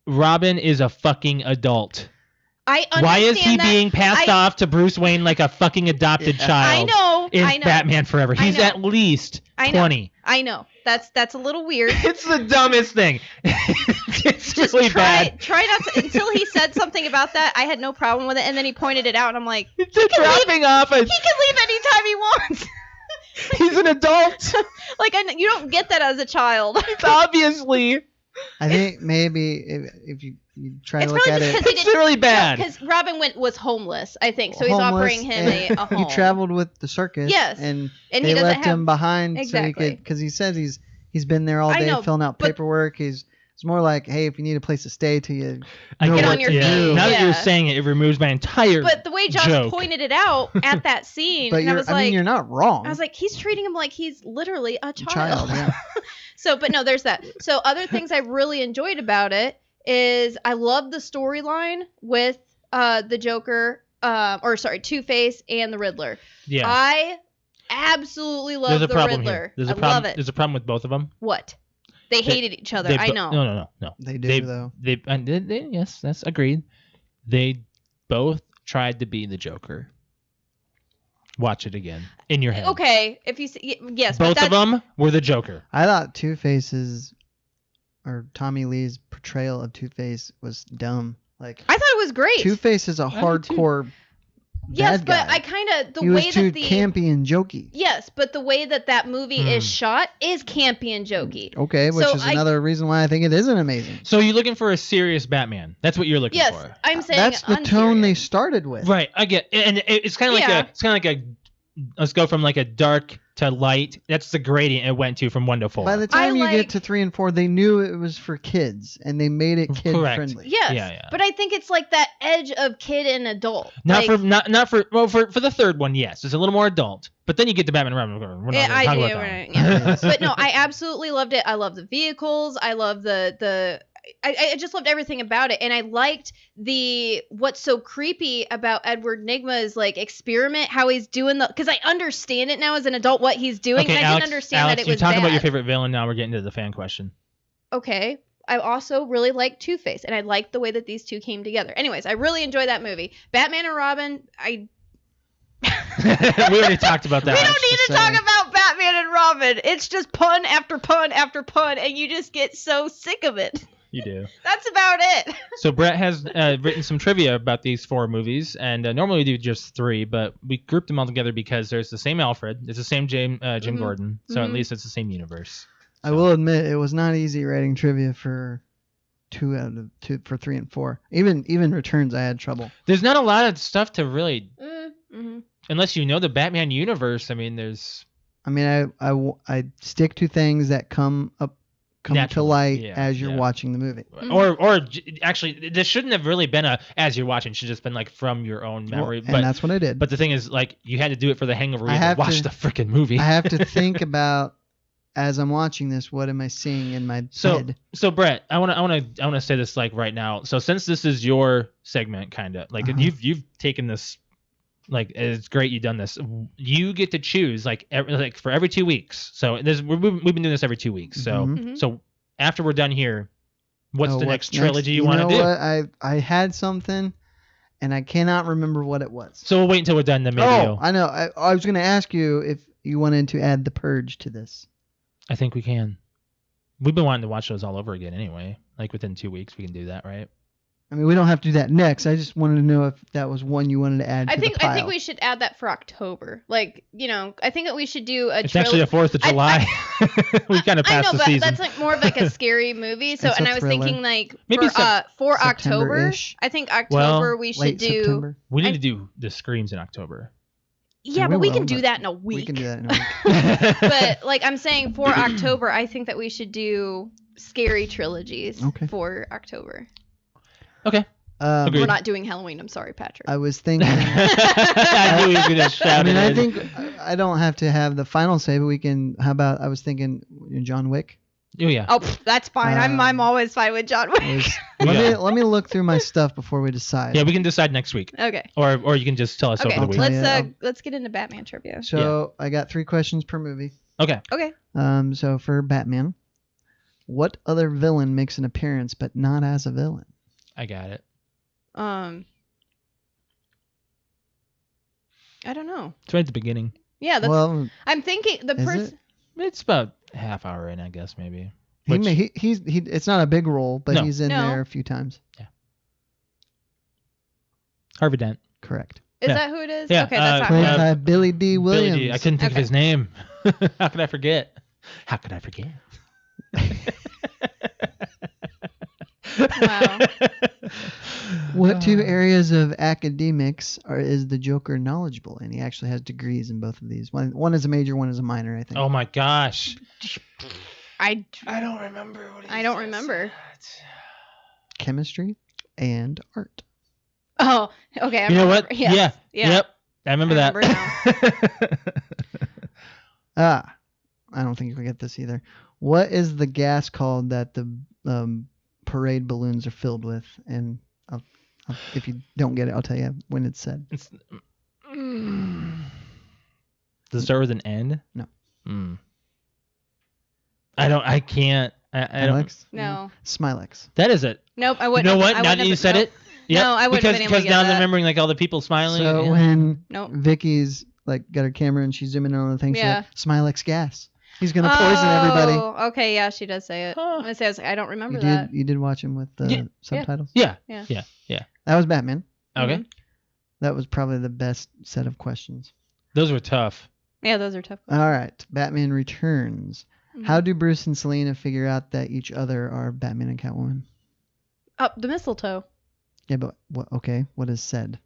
Robin is a fucking adult. I understand Why is he that. being passed off to Bruce Wayne like a fucking adopted Yeah. child? I know. Batman Forever. I He's know. at least I know. 20. I know. That's a little weird. It's the dumbest thing. It's Just really try bad. not to until he said something about that. I had no problem with it, and then he pointed it out, and I'm like, It's dropping off. he can leave anytime he wants. He's an adult. Like, you don't get that as a child. Obviously. I think maybe if you try It's to look probably at just it, because It's really bad. Because Robin was homeless, I think, so he's homeless, offering him and a home. He traveled with the circus. Yes. and And they he doesn't left have him behind Exactly. so he could, because he says he's been there all I day know, filling out but- paperwork. It's more like, hey, if you need a place to stay till you I know Get get on what your to feet. do. Now that Yeah. you're saying it, it removes my entire. But the way Josh joke. pointed it out at that scene, But and I was I mean, like, you're not wrong. I was like, he's treating him like he's literally a child. yeah. So, but no, there's that. So, other things I really enjoyed about it is I love the storyline with the Joker, Two-Face and the Riddler. Yeah. I absolutely love There's a the problem Riddler. here. There's a I problem. love it. There's a problem with both of them. What? They hated each other. I know. No. They do, though. Yes, that's agreed. They both tried to be the Joker. Watch it again in your head. Okay, if you see, yes, but Both that's, of them were the Joker. I thought Two-Face's or Tommy Lee's portrayal of Two-Face was dumb. Like, I thought it was great. Two-Face is a did too. hardcore Yes, bad but guy. I kind of He was too campy and jokey. Yes, but the way that movie is shot is campy and jokey. Okay, which So is another reason why I think it isn't amazing. So you're looking for a serious Batman. That's what you're looking Yes, for. I'm saying That's the tone they unserious. started with. Right, I get, and it's kind of like Yeah. it's kind of like let's go from like a dark to light. That's the gradient it went to from 1 to 4. By the time you like- get to 3 and 4, they knew it was for kids, and they made it kid Correct. friendly. Yes, Yeah. but I think it's like that edge of kid and adult. Not Like, for the third one, yes, it's a little more adult. But then you get to Batman and Robin. We're not Yeah, gonna I talk do. about that one. Yeah. But no, I absolutely loved it. I love the vehicles. I love I just loved everything about it, and I liked what's so creepy about Edward Nygma's like experiment, how he's doing because I understand it now as an adult what he's doing, Okay, and I Alex, didn't understand Alex, that it you're was talking bad. about your favorite villain. Now we're getting to the fan question. Okay. I also really like Two-Face, and I liked the way that these two came together. Anyways, I really enjoyed that movie. Batman and Robin, We already talked about that. we don't need to so- talk about Batman and Robin. It's just pun after pun after pun, and you just get so sick of it. You do. That's about it. So Brett has written some trivia about these 4 movies, and normally we do just 3, but we grouped them all together because there's the same Alfred, it's the same Jim Gordon, so at least it's the same universe. I will admit it was not easy writing trivia for 2 out of 2 for 3 and 4. Even Returns, I had trouble. There's not a lot of stuff to really, Mm-hmm. unless you know the Batman universe. I mean, there's I mean, I stick to things that come to Naturally, light yeah, as you're yeah. watching the movie. actually, this shouldn't have really been as you're watching. It should have just been like from your own memory. Well, and that's what I did. But the thing is, like, you had to do it for the Hangover. You I had have to watch to- the freaking movie. I have to think about as I'm watching this, what am I seeing in my head? So Brett, I wanna say this like right now. So since this is your segment, kind of like you've taken this, like it's great you've done this. You get to choose like for every 2 weeks. So we've been doing this every 2 weeks. So Mhm. so after we're done here, what's Oh, the next trilogy you want to know do? What? I had something, and I cannot remember what it was. So we'll wait until we're done. Then maybe I know. I was going to ask you if you wanted to add The Purge to this. I think we can. We've been wanting to watch those all over again anyway. Like within 2 weeks, we can do that, right? I mean, we don't have to do that next. I just wanted to know if that was one you wanted to add to I think the pile. we should add that for October. Like, I think that we should do a It's actually the 4th of July. We kind of I passed know, the but season. that's like more of like a scary movie. So, It's a and I was thriller. thinking like Maybe for October, September-ish. I think October we should Late do. September. We need I- to do the screams in October. Yeah, We but we will, can do but that in a week. We can do that in a week. But like I'm saying, for October, I think that we should do scary trilogies Okay. for October. Okay. Agreed. We're not doing Halloween. I'm sorry, Patrick. I was thinking. I knew he was gonna shout I mean, it I in. think I don't have to have the final say, but we can. How about I was thinking John Wick. Oh yeah. Oh, that's fine. I'm always fine with John Wick. Was- Yeah. let me look through my stuff before we decide. Yeah, we can decide next week, Okay. or you can just tell us Okay. over the week. I'll Let's tell you. let's get into Batman trivia. So I got 3 questions per movie. Okay. Okay. So for Batman, what other villain makes an appearance but not as a villain? I got it. I don't know. It's right at the beginning. Yeah, that's. Well, I'm thinking the is person. It's about a half hour in, I guess maybe. he, Which- may, he's it's not a big role, but No. he's in No. there a few times. Harvey Dent. Correct. Is Yeah. that who it is? Yeah, Okay, that's not Played him. by Billy D. Billy Williams. D. I couldn't think of Okay. his name. How could I forget? How could I forget? Wow. What two areas of academics is the Joker knowledgeable in? He actually has degrees in both of these. One is a major, one is a minor, I think. Oh my gosh. I don't remember what I don't remember. Chemistry and art. Oh, okay. I You know remember. what? Yes. Yeah. Yep. I remember I that. I don't think you can get this either. What is the gas called that the parade balloons are filled with? And if you don't get it, I'll tell you when it's said. Does it start with an N? No. I can't. I don't. Alex? No. Smilex. That is it. Nope. I You wouldn't. know what? I Now wouldn't that you have- said nope. it. Yep. No, I wouldn't have been able to because get now I'm that. remembering like all the people smiling. So yeah. when Nope. Vicky's like got her camera and she's zooming in on the thing, she's Yeah. like, Smilex gas. He's gonna poison everybody. Oh, okay. Yeah, she does say it. Huh. It says, I don't remember You that. did watch him with the Yeah. subtitles? Yeah. Yeah. Yeah. Yeah. That was Batman. Okay. Mhm. That was probably the best set of questions. Those were tough. Yeah, those are tough. All right, Batman Returns. Mhm. How do Bruce and Selina figure out that each other are Batman and Catwoman? Up the mistletoe. Yeah, but what? Okay, what is said?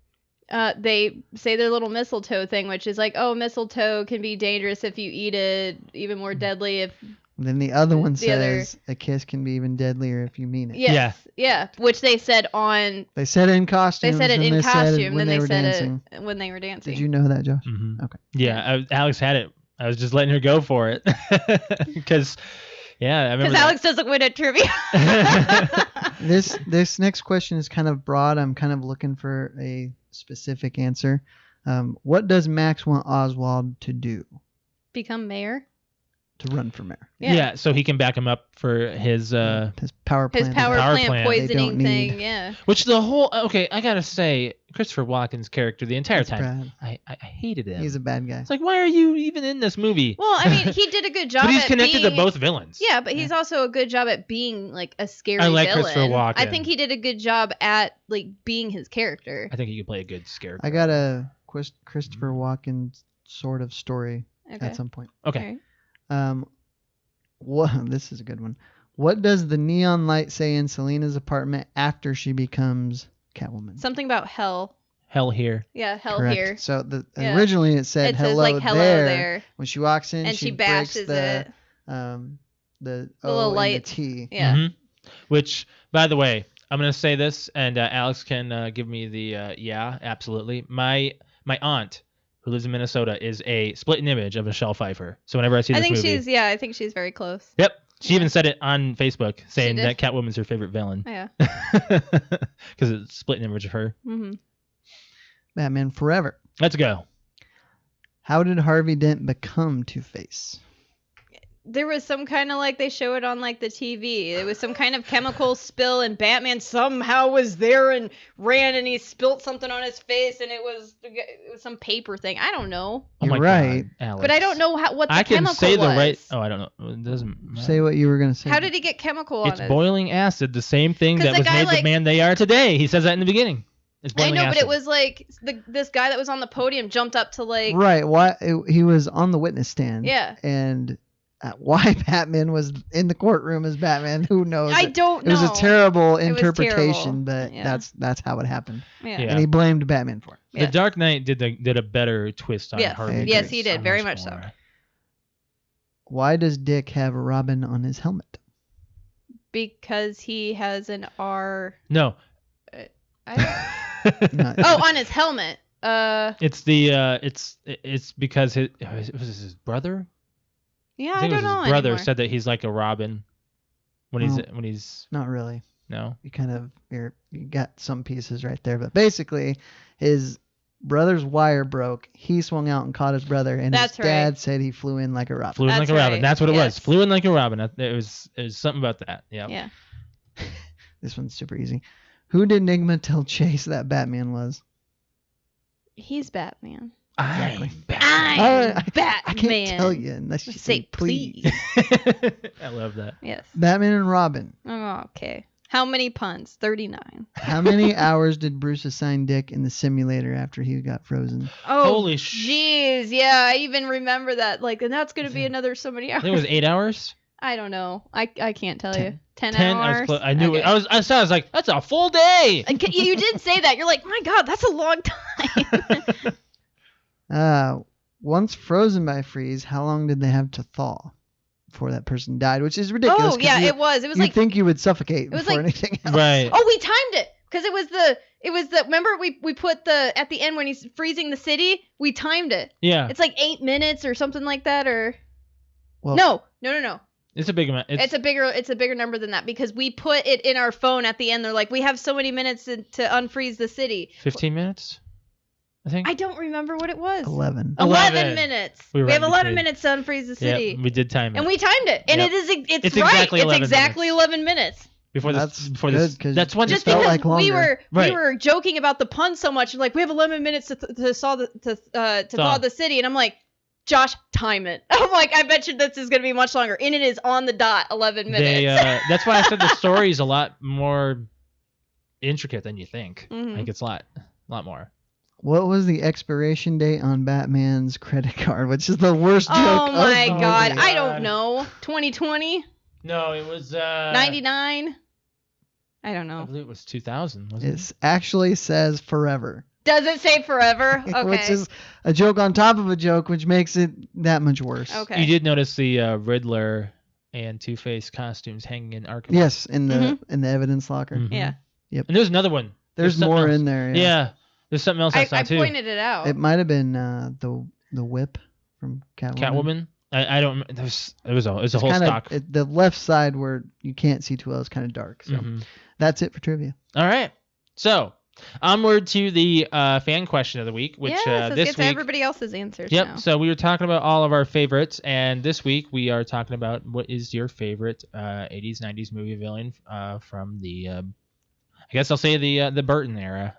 They say their little mistletoe thing, which is like, oh, mistletoe can be dangerous if you eat it, even more deadly if. Then the other one The other- says a kiss can be even deadlier if you mean it. Yes, yeah. Which they said on. They said it in They costume. said it in Said it costume, when then they were said dancing. it when they were dancing. Did you know that, Josh? Mm-hmm. Okay. Yeah. Alex had it. I was just letting her go for it because, yeah, I remember. Because Alex doesn't win at trivia. This next question is kind of broad. I'm kind of looking for a specific answer. What does Max want Oswald to do? Become mayor. To run for mayor. Yeah. So he can back him up for his His power His plant. power Power plant plant. They poisoning don't need. thing. Yeah. which the whole okay. I gotta say, Christopher Walken's character the entire It's time, Brad. I hated him. He's a bad guy. It's like, why are you even in this movie? Well, I mean, he did a good job. But he's at connected being, to both villains. Yeah, but he's also a good job at being like a scary I like villain. Christopher Walken. I think he did a good job at like being his character. I think he could play a good scare. I got a Christopher Walken sort of story Okay. at some point. Okay. Alright. This is a good one. What does the neon light say in Selina's apartment after she becomes Catwoman? Something about hell. Hell here. Yeah, hell Correct. here. So Yeah. originally it said It says hello, like hello there. When she walks in, And she breaks bashes the, it. The O little and light. the T. Yeah. Mhm. Which, by the way, I'm gonna say this, and Alex can give me the yeah, absolutely. My aunt, who lives in Minnesota, is a split image of Michelle Pfeiffer. So whenever I see I this think movie, I think she's very close. yep, she even said it on Facebook, saying did? that Catwoman's her favorite villain Yeah. because it's a split image of her. hmm Batman Forever. Let's go. How did Harvey Dent become Two-Face? There was some kind of like they show it on like the TV. There was some kind of chemical spill, and Batman somehow was there and ran, and he spilt something on his face, and it was some paper thing. I don't know, Oh You're my right. God, Alex. but I don't know what the I can chemical say the was. right. Oh, I don't know. It doesn't. matter. Say what you were going to say. How did he get chemical on It's it? boiling acid, the same thing 'Cause that the was guy, made the like- man they are today. He says that in the beginning. It's I boiling know, acid. but it was like this guy that was on the podium jumped up to like Right. He was on the witness stand. Yeah. And why Batman was in the courtroom as Batman, who knows? I don't It was know. a terrible was interpretation, terrible. but Yeah. that's how it happened. Yeah. Yeah. And he blamed Batman for it. The Yes. Dark Knight did a better twist on Yes. Harvey. Yes, Dent, he did, very much so. more. Why does Dick have a Robin on his helmet? Because he has an R. No, No, Oh, on his helmet. it's the it's because was this his brother? Yeah, I I think don't it was know his brother anymore. said that he's like a Robin when he's Well- when he's not really. no. You got some pieces right there, but basically, his brother's wire broke. He swung out and caught his brother, and That's his dad right. said he flew in like a robin. Flew in like That's a Robin. right, That's what it was. yes. Flew in like a Robin. It was something about that. Yeah. Yeah. This one's super easy. Who did Enigma tell Chase that Batman was? He's Batman. I'm I'm I Batman. can't tell you unless you Just say please. I love that. Yes. Batman and Robin. Oh, okay. How many puns? 39. How many hours did Bruce assign Dick in the simulator after he got frozen? Oh, Holy jeez. Yeah, I even remember that. Like, and that's going to be another so many hours. I think it was 8 hours. I don't know. I can't tell you. 10 10 hours? I knew Okay. it. I was like, that's a full day. You did say that. You're like, my God, that's a long time. Once frozen by freeze, how long did they have to thaw before that person died? Which is ridiculous. Oh, yeah, it was. It was you like, think you would suffocate it was before like- anything else. Right. oh, we timed it. Because it was the, remember we put at the end when he's freezing the city, we timed it. Yeah. It's like 8 minutes or something like that, or. Well, No. It's a big amount. It's a bigger number than that because we put it in our phone at the end. They're like, we have so many minutes to unfreeze the city. 15 minutes, I think. I don't remember what it was. 11. 11 minutes. We were We have right 11 between. minutes to unfreeze the city. Yeah, we did time it. And we timed it. And Yep. it's It's right. exactly It's 11 exactly minutes. 11 minutes. before That's before good, this. 'cause That's when Just it felt because like longer. we were joking about the pun so much, like we have 11 minutes to thaw the city, and I'm like, Josh, time it. I'm like, I bet you this is gonna be much longer, and it is on the dot 11 minutes. That's why I said the story is a lot more intricate than you think. Mhm. I think it's a lot more. What was the expiration date on Batman's credit card? Which is the worst joke Oh of my the God, movie. I don't know. 2020, No, it was 99. I don't I know. believe it was 2000. Wasn't It actually says forever. Does it say forever? Okay. Which is a joke on top of a joke, which makes it that much worse. it? Okay. You did notice the Riddler and Two-Face costumes hanging in Arkham. Yes, in the evidence locker. Mhm. Yeah. Yep. And there's another one. There's something more else. in there. Yeah. There's something else I saw I too. pointed it out. It might have been the whip from Catwoman. Catwoman. I don't. It was a It's whole kinda, stock. the left side where you can't see too well is kind of dark. So Mhm. that's it for trivia. All right. So onward to the fan question of the week, which yes, let's this get to week. everybody else's answers Yep. now. So we were talking about all of our favorites, and this week we are talking about what is your favorite 80s, 90s movie villain from the, I guess I'll say the Burton era.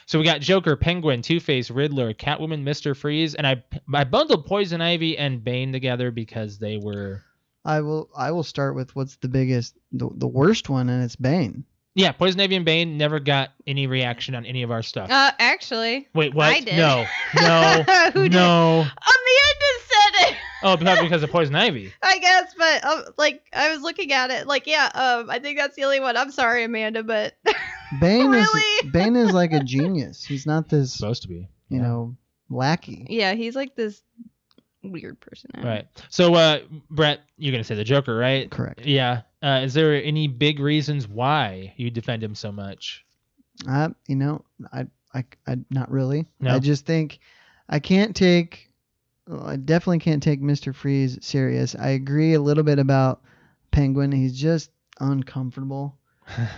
So we got Joker, Penguin, Two-Face, Riddler, Catwoman, Mr. Freeze, and I bundled Poison Ivy and Bane together because they were. I will start with what's the biggest, the worst one, and it's Bane. Yeah, Poison Ivy and Bane never got any reaction on any of our stuff. Actually, Wait, what? I did. No. Who did? No. Amanda said it. Oh, because of Poison Ivy. I guess, but like I was looking at it, like I think that's the only one. I'm sorry, Amanda, but Bane Really? is Bane is like a genius. He's not this, Supposed to be. you know, lackey. yeah, he's like this weird person. Right. So, Brett, you're gonna say the Joker, right? Correct. Yeah. Is there any big reasons why you defend him so much? You know, I not really. No? I just think I can't take. Well, I definitely can't take Mr. Freeze serious. I agree a little bit about Penguin. He's just uncomfortable.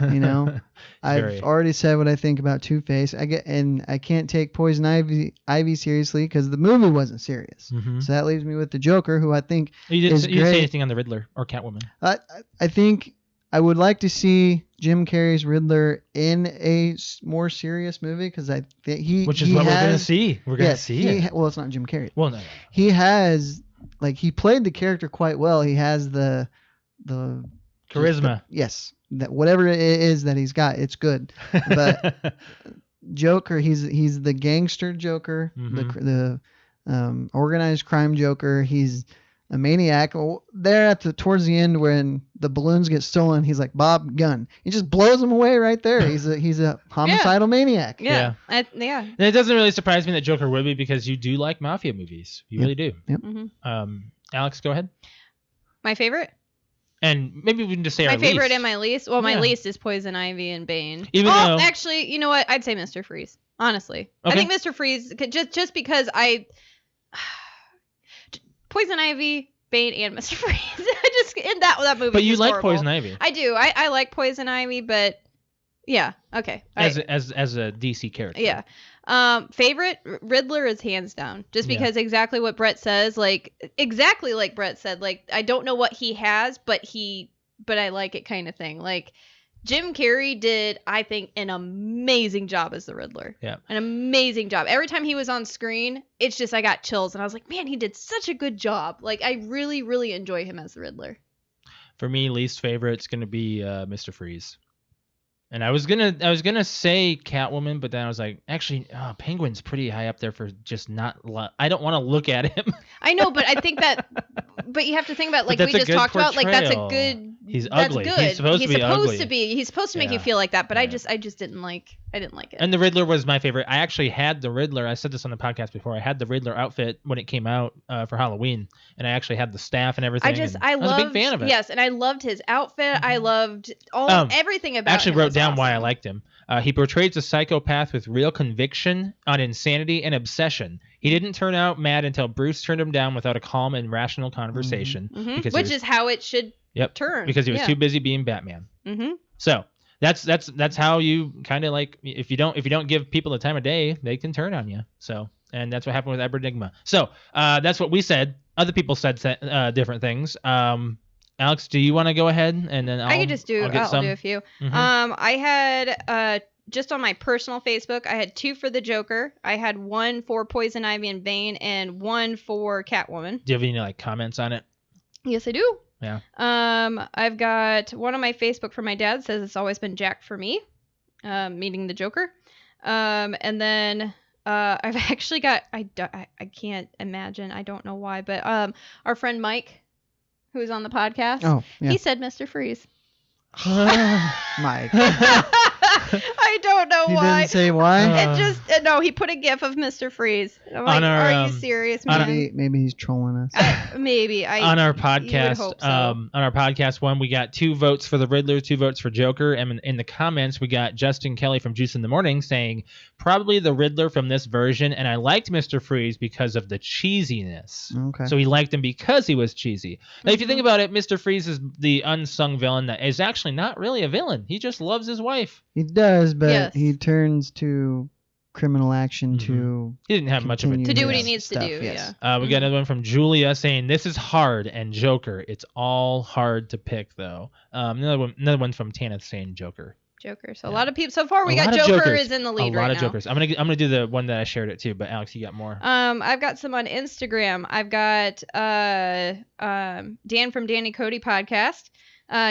You know, Very. I've already said what I think about Two-Face. I can't take Poison Ivy seriously because the movie wasn't serious. Mhm. So that leaves me with the Joker, who I think You didn't is say great. anything on the Riddler or Catwoman. I think I would like to see Jim Carrey's Riddler in a more serious movie because I think Which is he what we're gonna has- see. We're gonna yes, see he it. well, it's not Jim Carrey. Well, no. He has he played the character quite well. He has the Charisma. yes, that whatever it is that he's got, it's good. But Joker, he's the gangster Joker, the organized crime Joker. He's a maniac. There towards the end when the balloons get stolen, he's like Bob Gunn. He just blows them away right there. He's a homicidal maniac. Yeah. And it doesn't really surprise me that Joker would be because you do like mafia movies. You really do. Mm-hmm. Alex, go ahead. My favorite? And maybe we can just say My our favorite least. and my least? Well, my Yeah. least is Poison Ivy and Bane. Even though- actually, you know what? I'd say Mr. Freeze. Honestly. Okay. I think Mr. Freeze, just because Poison Ivy, Bane, and Mr. Freeze. Just in that movie. But you is like horrible. Poison Ivy I do. I like Poison Ivy, but yeah. Okay. as a DC character. Yeah. Favorite Riddler is hands down. Just Yeah. because exactly what Brett says, exactly like Brett said, I don't know what he has, but I like it kind of thing. Like Jim Carrey did, I think, an amazing job as the Riddler. Yeah. An amazing job. Every time he was on screen, it's just I got chills and I was like, man, he did such a good job. Like I really, really enjoy him as the Riddler. For me, least favorite's gonna be Mr. Freeze. And I was gonna say Catwoman, but then I was like, actually, Penguin's pretty high up there for just not. I don't want to look at him. I know, but I think that. But you have to think about, like we that's a just good talked about, like that's a portrayal. good. He's that's ugly. Good. He's supposed to be ugly. He's supposed to make you Yeah. feel like that, but Yeah. I just didn't like. I didn't like it. And the Riddler was my favorite. I actually had the Riddler. I said this on the podcast before. I had the Riddler outfit when it came out for Halloween, and I actually had the staff and everything. I was a big fan of it. Yes, and I loved his outfit. I loved everything about. I actually him wrote was down why I awesome. liked him. He portrays a psychopath with real conviction on insanity and obsession. He didn't turn out mad until Bruce turned him down without a calm and rational conversation. Mhm. Because Which is how it should turn. because he was too busy being Batman. Mm-hmm. So that's how you kind of like, if you don't give people the time of day, they can turn on you. So, and that's what happened with Aberdigma. So that's what we said. Other people said different things. Alex, do you want to go ahead and then I could just do. I'll do a few. Mhm. I had just on my personal Facebook, I had 2 for the Joker. I had 1 for Poison Ivy and Bane, and 1 for Catwoman. Do you have any like comments on it? Yes, I do. Yeah. I've got one on my Facebook for my dad, says it's always been Jack for me, meaning the Joker. And then I've actually got I can't imagine, I don't know why, but our friend Mike, who's on the podcast, he said Mr. Freeze. Mike. I don't know He why. didn't say why. It just no. He put a gif of Mr. Freeze. I'm like, are you serious, man? Maybe he's trolling us. Maybe. On our you would podcast, hope so. on our podcast one, we got 2 votes for the Riddler, 2 votes for Joker, and in the comments we got Justin Kelly from Juice in the Morning saying probably the Riddler from this version, and I liked Mr. Freeze because of the cheesiness. Okay. So he liked him because he was cheesy. Now, if you think about it, Mr. Freeze is the unsung villain that is actually not really a villain. He just loves his wife. He does, but Yes. he turns to criminal action to He didn't have much of a continue to do what he his needs to stuff, do. yes. Yeah. We got another one from Julia saying this is hard, and Joker. It's all hard to pick though. Another one from Tana saying Joker. Joker. So Yeah. a lot of people so far. We A got lot of Joker Jokers. is in the lead A lot right of now. Jokers. I'm gonna do the one that I shared it too, but Alex, you got more. I've got some on Instagram. I've got Dan from Danny Cody podcast.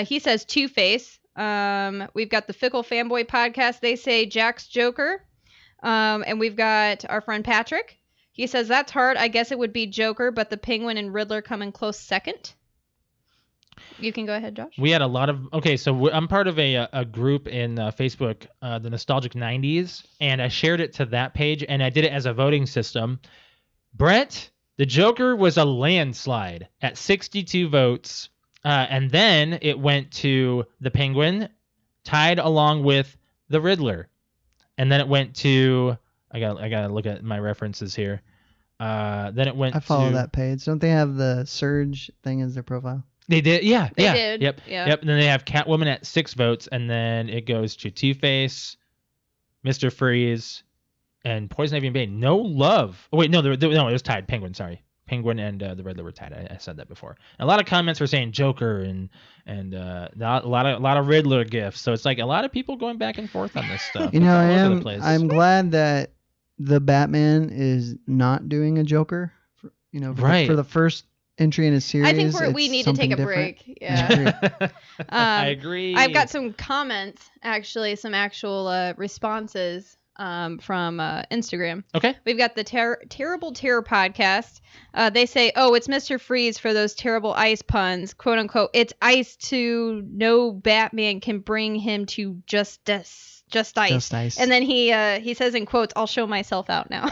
He says Two-Face. We've got the Fickle Fanboy podcast. They say Jack's Joker. And we've got our friend Patrick. He says that's hard. I guess it would be Joker, but the Penguin and Riddler come in close second. You can go ahead, Josh. We had a lot of so I'm part of a group in Facebook, the Nostalgic 90s, and I shared it to that page, and I did it as a voting system. Brett, the Joker was a landslide at 62 votes, and then it went to the Penguin, tied along with the Riddler, and then it went to I gotta look at my references here. Then it went. I follow to, that page. Don't they have the Surge thing as their profile? They did, yeah. They yeah, did, Yep. yeah. Yep. And then they have Catwoman at 6 votes, and then it goes to Two-Face, Mr. Freeze, and Poison Ivy and Bane. No love. Oh wait, no, no, it was tied. Penguin, sorry. Penguin and the Riddler were tied. I said that before. And a lot of comments were saying Joker and a lot of Riddler gifts. So it's like a lot of people going back and forth on this stuff. You know, All over the place. I'm glad that the Batman is not doing a Joker. For the first entry in a series. I think we it's need to take a something break. Yeah. I agree. I've got some comments, actually, some actual responses from Instagram. Okay. We've got the Terrible Terror podcast. They say, oh, it's Mr. Freeze for those terrible ice puns, quote unquote. It's ice to no Batman can bring him to justice. Just ice. Just ice. And then he says in quotes, I'll show myself out now.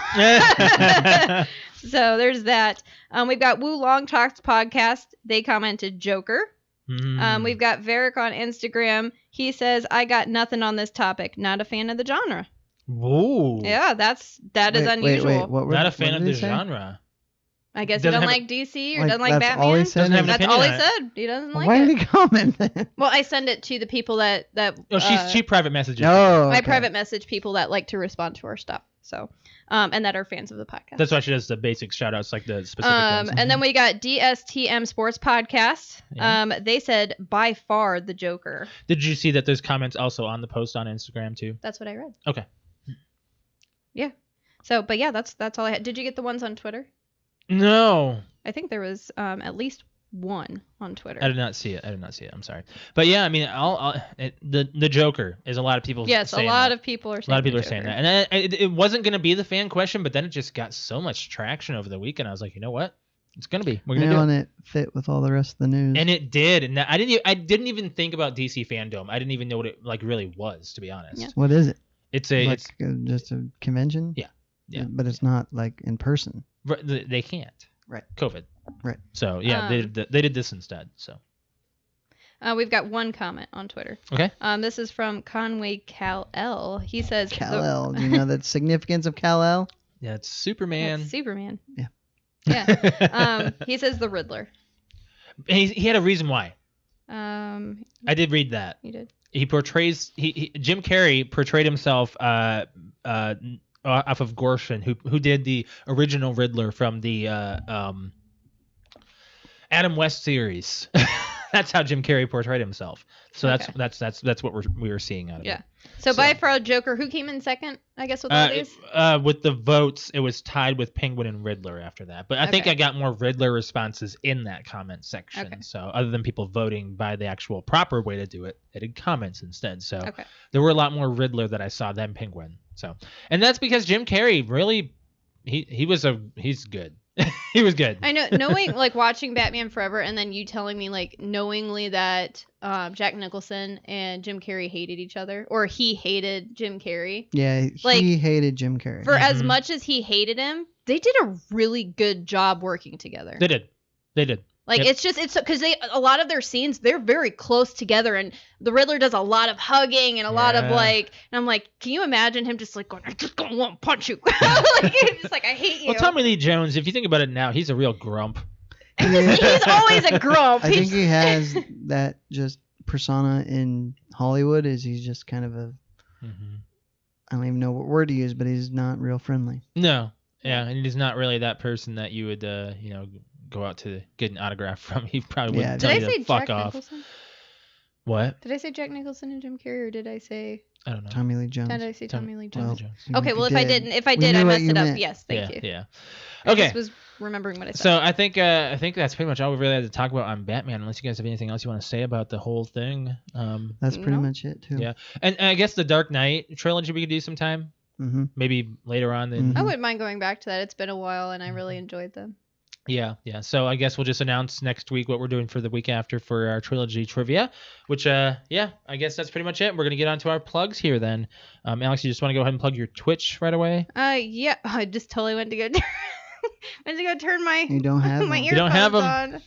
So there's that. We've got Woo Long Talks podcast. They commented Joker. We've got Varick on Instagram. He says, I got nothing on this topic. Not a fan of the genre. Whoa. Yeah, that is unusual. Wait, Not a fan of the genre. I guess he Doesn't doesn't have like DC or doesn't like that's Batman. all he said? Doesn't have an That's opinion all he on it. said. He doesn't like Why it. did he comment then? Well, I send it to the people that Oh, she private messages. No. I private message people that like to respond to our stuff. So, and that are fans of the podcast. That's why she does the basic shout outs, like the specific ones. And then we got DSTM Sports Podcast. Yeah. They said by far the Joker. Did you see that there's comments also on the post on Instagram too? That's what I read. Okay. Yeah. So, but yeah, that's all I had. Did you get the ones on Twitter? No. I think there was at least 1 on Twitter. I did not see it. I'm sorry. But yeah, I mean, the Joker is a lot of people. Yes, a lot of people are saying. A lot of people are saying that, and it wasn't going to be the fan question, but then it just got so much traction over the weekend. I was like, you know what? It's going to be. We're going to do it. And it fit with all the rest of the news. And it did. And I didn't even think about DC Fandom. I didn't even know what it like really was, to be honest. Yeah. What is it? It's just a convention. Yeah. But it's not like in person. They can't. Right. COVID. Right. So yeah, they did this instead. So. We've got one comment on Twitter. Okay. This is from Conway Cal-El. He says... Cal-El. Do you know the significance of Cal-El? Yeah, it's Superman. That's Superman. Yeah. Yeah. He says the Riddler. He had a reason why. I did read that. You did? He portrays... Jim Carrey portrayed himself off of Gorshin, who did the original Riddler from the Adam West series. That's how Jim Carrey portrayed himself. So Okay. that's what we were seeing out of it. Yeah. So by far, Joker, who came in second, I guess, with all these? With the votes, it was tied with Penguin and Riddler after that. But I think I got more Riddler responses in that comment section. Okay. So other than people voting by the actual proper way to do it, they did comments instead. So Okay. there were a lot more Riddler that I saw than Penguin. So, and that's because Jim Carrey really, he's good. He was good. I know, knowing, like, watching Batman Forever and then you telling me, like, knowingly that Jack Nicholson and Jim Carrey hated each other, or he hated Jim Carrey. Yeah, Like, he hated Jim Carrey. For as much as he hated him, they did a really good job working together. They did. Like, Yep. it's because a lot of their scenes, they're very close together, and the Riddler does a lot of hugging and a lot of, like, and I'm like, can you imagine him just, like, going, I just gonna want to punch you. Like, he's just like, I hate you. Well, Tommy Lee Jones, if you think about it now, he's a real grump. He's always a grump. I think he has that just persona in Hollywood. Is he's just kind of a, I don't even know what word to use, but he's not real friendly. No. Yeah, and he's not really that person that you would, go out to get an autograph from. He probably wouldn't tell Did you I say to fuck Jack off. Nicholson? What? Did I say Jack Nicholson and Jim Carrey, or did I say I don't know. Tommy Lee Jones. Did I say Tommy Lee Jones? Jones. Okay, well, if I did, we I knew what messed you it up. meant. Yes, thank you. Yeah. I Okay. just was remembering what I said. So I think that's pretty much all we really had to talk about on Batman. Unless you guys have anything else you want to say about the whole thing. That's pretty No. much it too. Yeah, and I guess the Dark Knight trilogy we could do sometime. Mm-hmm. Maybe later on. Then. I wouldn't mind going back to that. It's been a while, and I really enjoyed them. Yeah. So I guess we'll just announce next week what we're doing for the week after for our trilogy trivia, which, I guess that's pretty much it. We're going to get on to our plugs here then. Alex, you just want to go ahead and plug your Twitch right away? Yeah, I just totally went to go turn my You don't have my them. You don't have earphones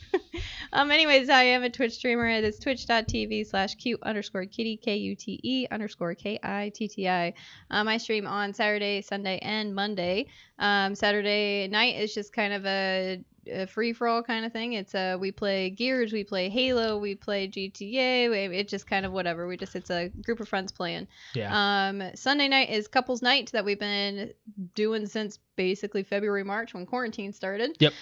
on. Anyways, I am a Twitch streamer. It is twitch.tv/cute_kitty, KUTE_KITTI. I stream on Saturday, Sunday, and Monday. Saturday night is just kind of a free-for-all kind of thing. It's we play Gears, we play Halo, we play GTA. It's just kind of whatever. It's a group of friends playing. Yeah. Sunday night is couples night that we've been doing since basically February, March when quarantine started. Yep.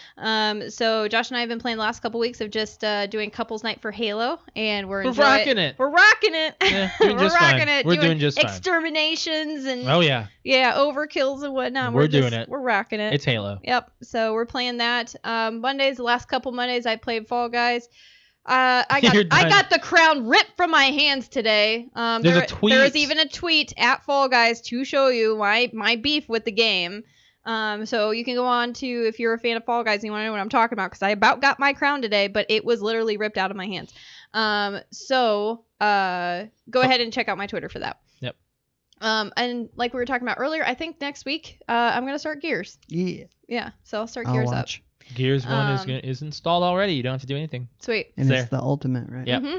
So Josh and I have been playing the last couple weeks of just doing couples night for Halo, and we're rocking it. We're rocking it. Yeah, doing We're just rocking fine. it. We're doing just fine. Exterminations and Oh yeah, overkills and whatnot. We're doing it. We're rocking it. It's Halo. Yep. So we're playing that. Mondays, the last couple Mondays, I played Fall Guys. I got the crown ripped from my hands today. There's a tweet. There is even a tweet at Fall Guys to show you my beef with the game. So you can go on to, if you're a fan of Fall Guys and you want to know what I'm talking about, because I about got my crown today, but it was literally ripped out of my hands. So go ahead and check out my Twitter for that. Yep. And like we were talking about earlier, I think next week I'm gonna start Gears. Yeah. Yeah. So I'll start I'll Gears watch. Gears 1 is installed already. You don't have to do anything. Sweet. And There. it's the ultimate, right? Yep. Mm-hmm.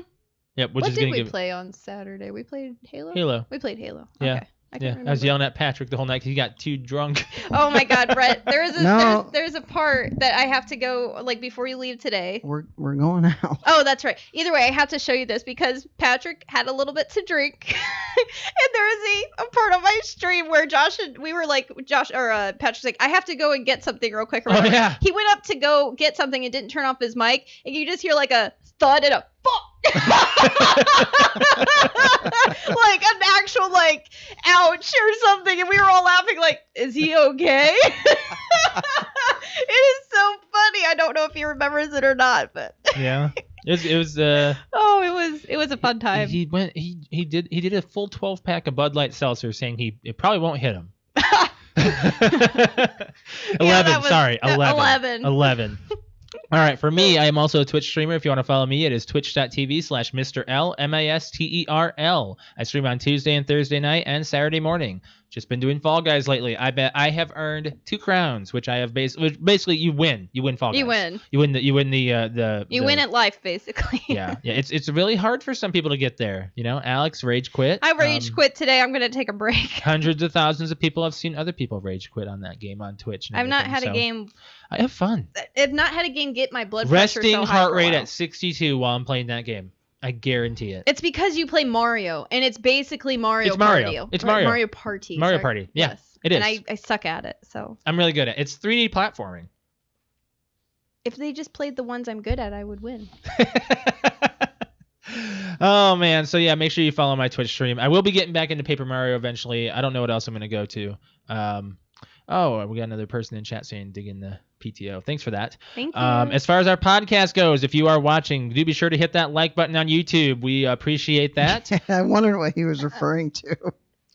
Yep. Which What is did gonna we give play on Saturday? We played Halo? Halo. We played Halo. Yeah. Okay. I can't Yeah. remember. I was yelling at Patrick the whole night because he got too drunk. Oh my God, Brett! There's No. a part that I have to go like before you leave today. We're going out. Oh, that's right. Either way, I have to show you this because Patrick had a little bit to drink, and there is a part on my stream where Patrick's like, I have to go and get something real quick. Or whatever. Oh yeah. He went up to go get something and didn't turn off his mic, and you just hear like a thud and a fuck. Like an actual like ouch or something, and we were all laughing like, is he okay? It is so funny. I don't know if he remembers it or not, but Yeah. It was it was a fun time. He did a full 12-pack of Bud Light Seltzer, saying it probably won't hit him. 11. All right, for me, I am also a Twitch streamer. If you want to follow me, it is twitch.tv/Mr. L, MASTERL. I stream on Tuesday and Thursday night and Saturday morning. Just been doing Fall Guys lately. I bet I have earned 2 crowns, which I have basically you win. You win Fall Guys. You win at life, basically. Yeah. It's really hard for some people to get there. You know, Alex rage quit. I rage quit today. I'm gonna take a break. Hundreds of thousands of people have seen other people rage quit on that game on Twitch. I've not had a game. I have fun. I've not had a game get my blood pressure resting so high heart rate at 62 while I'm playing that game. I guarantee it. It's because you play Mario, and it's basically Mario Party. It's Mario. Mario Party. Mario Party. Yeah, yes. It is. And I suck at it, so. I'm really good at it. It's 3D platforming. If they just played the ones I'm good at, I would win. Oh, man. So, yeah, make sure you follow my Twitch stream. I will be getting back into Paper Mario eventually. I don't know what else I'm going to go to. We got another person in chat saying dig in the PTO. Thanks for that. Thank you. As far as our podcast goes, if you are watching, do be sure to hit that like button on YouTube. We appreciate that. I wondered what he was referring to.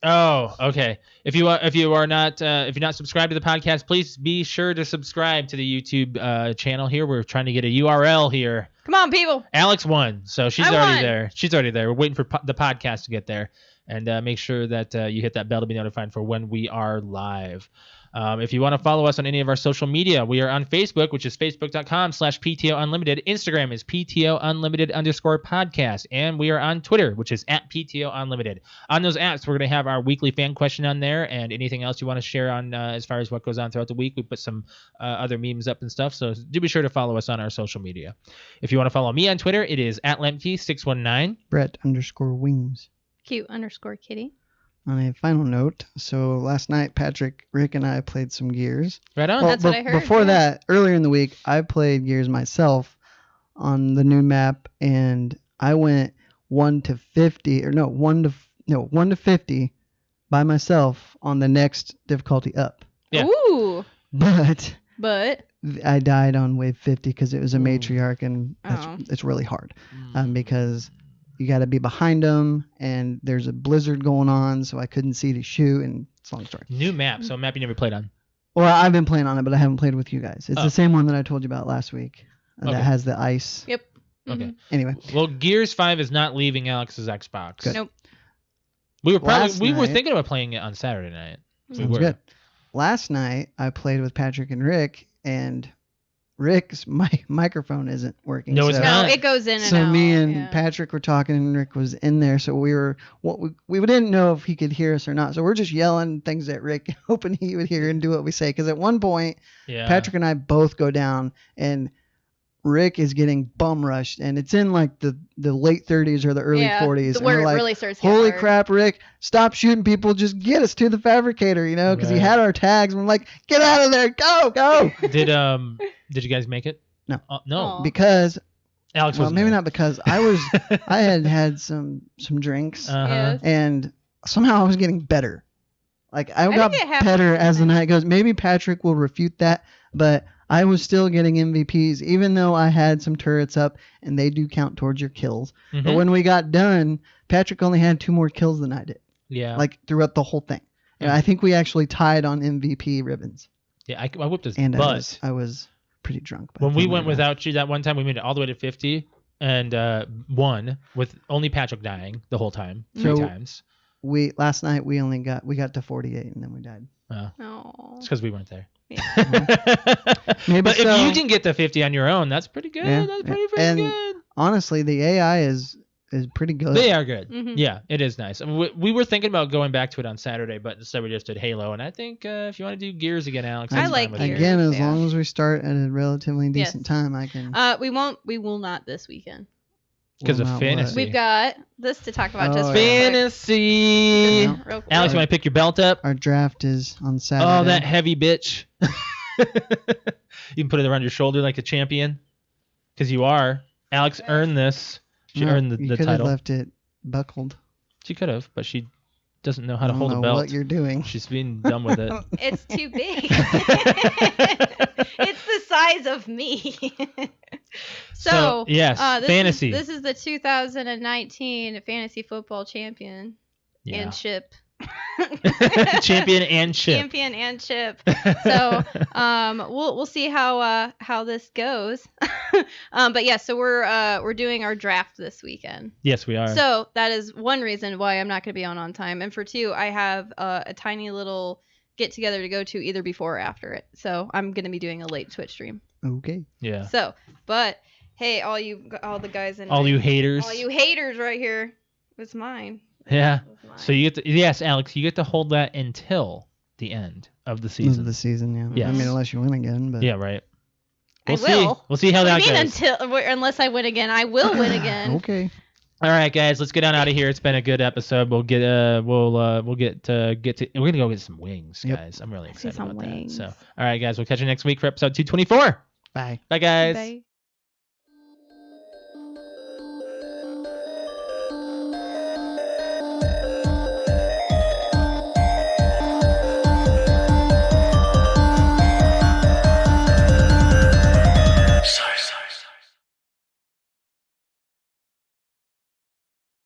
Oh, okay. If you're not subscribed to the podcast, please be sure to subscribe to the YouTube channel here. We're trying to get a URL here. Come on, people. Alex won, so she's already there. She's already there. We're waiting for the podcast to get there. And make sure that you hit that bell to be notified for when we are live. If you want to follow us on any of our social media, we are on Facebook, which is facebook.com/PTOUnlimited. Instagram is PTOUnlimited_podcast. And we are on Twitter, which is @PTOUnlimited. On those apps, we're going to have our weekly fan question on there, and anything else you want to share on as far as what goes on throughout the week. We put some other memes up and stuff, so do be sure to follow us on our social media. If you want to follow me on Twitter, it is @Lemke619. Brett_Wings. Cute_kitty. On a final note, so last night, Patrick, Rick, and I played some Gears. Right on. Well, that's what I heard. Before that, earlier in the week, I played Gears myself on the new map, and I went 1 to 50 by myself on the next difficulty up. Yeah. Ooh. But I died on wave 50 because it was a matriarch, and it's really hard because you got to be behind them, and there's a blizzard going on, so I couldn't see to shoot, and it's a long story. New map, so a map you never played on. Well, I've been playing on it, but I haven't played with you guys. It's the same one that I told you about last week that has the ice. Yep. Okay. Anyway. Well, Gears 5 is not leaving Alex's Xbox. Good. Nope. We were thinking about playing it on Saturday night. Sounds good. Last night, I played with Patrick and Rick, and Rick's microphone isn't working. No, it's not. No, it goes in and out. So me and Patrick were talking, and Rick was in there. So we didn't know if he could hear us or not. So we're just yelling things at Rick, hoping he would hear and do what we say. Because at one point, Patrick and I both go down, and Rick is getting bum rushed, and it's in like the late 30s or the early 40s. Where and it like, really starts. Holy crap, Rick! Stop shooting people. Just get us to the fabricator, because he had our tags. And we're like, get out of there, go. Did you guys make it? No. No. Because Alex was maybe not because I had some drinks Uh-huh. and somehow I was getting better. Like I got better as the night goes. Maybe Patrick will refute that, but I was still getting MVPs even though I had some turrets up, and they do count towards your kills. Mm-hmm. But when we got done, Patrick only had 2 more kills than I did. Yeah. Like throughout the whole thing. And I think we actually tied on MVP ribbons. Yeah, I whipped his butt. I was pretty drunk. When we went without you that one time, we made it all the way to 50 and won with only Patrick dying the whole time, 3 times. Last night we got to 48 and then we died. Oh. It's because we weren't there. Yeah. Maybe but if you can get to 50 on your own, that's pretty good. Yeah. That's pretty and good. Honestly, the AI is pretty good. They are good. Mm-hmm. Yeah, it is nice. We were thinking about going back to it on Saturday, but instead we just did Halo. And I think if you want to do Gears again, Alex, I like Gears. Again, as long as we start at a relatively decent time, I can. We will not this weekend. Because of fantasy. We've got this to talk about just fantasy. Real quick. Alex, you want to pick your belt up? Our draft is on Saturday. Oh, that heavy bitch. You can put it around your shoulder like a champion. Because you are. Alex earned this. She earned the you could title. have left it buckled. She could have, but she doesn't know how to I hold don't a know belt. what you're doing. She's being dumb with it. It's too big. It's the size of me. So yes, fantasy. This is the 2019 fantasy football champion and ship. Champion and ship. Champion and ship. So we'll see how this goes. But yeah, so we're doing our draft this weekend. Yes, we are. So that is one reason why I'm not going to be on time, and for two, I have a tiny little get together to go to either before or after it. So I'm going to be doing a late Twitch stream. Okay. Yeah. So, but hey, all the guys in all you haters. all you haters right here, it's mine. Yeah. It's mine. So you get to, yes, Alex, you get to hold that until the end of the season. Of the season, yeah. Yes. I mean, unless you win again, but Yeah, right. I We'll see. will. We'll see how What that do you mean goes. unless I win again? I will win again. Okay. All right, guys, let's get on out of here. It's been a good episode. We'll get to we're gonna go get some wings, guys. I'm really excited some about wings. that. So, all right, guys, we'll catch you next week for episode 224. Bye. Bye, guys. Bye.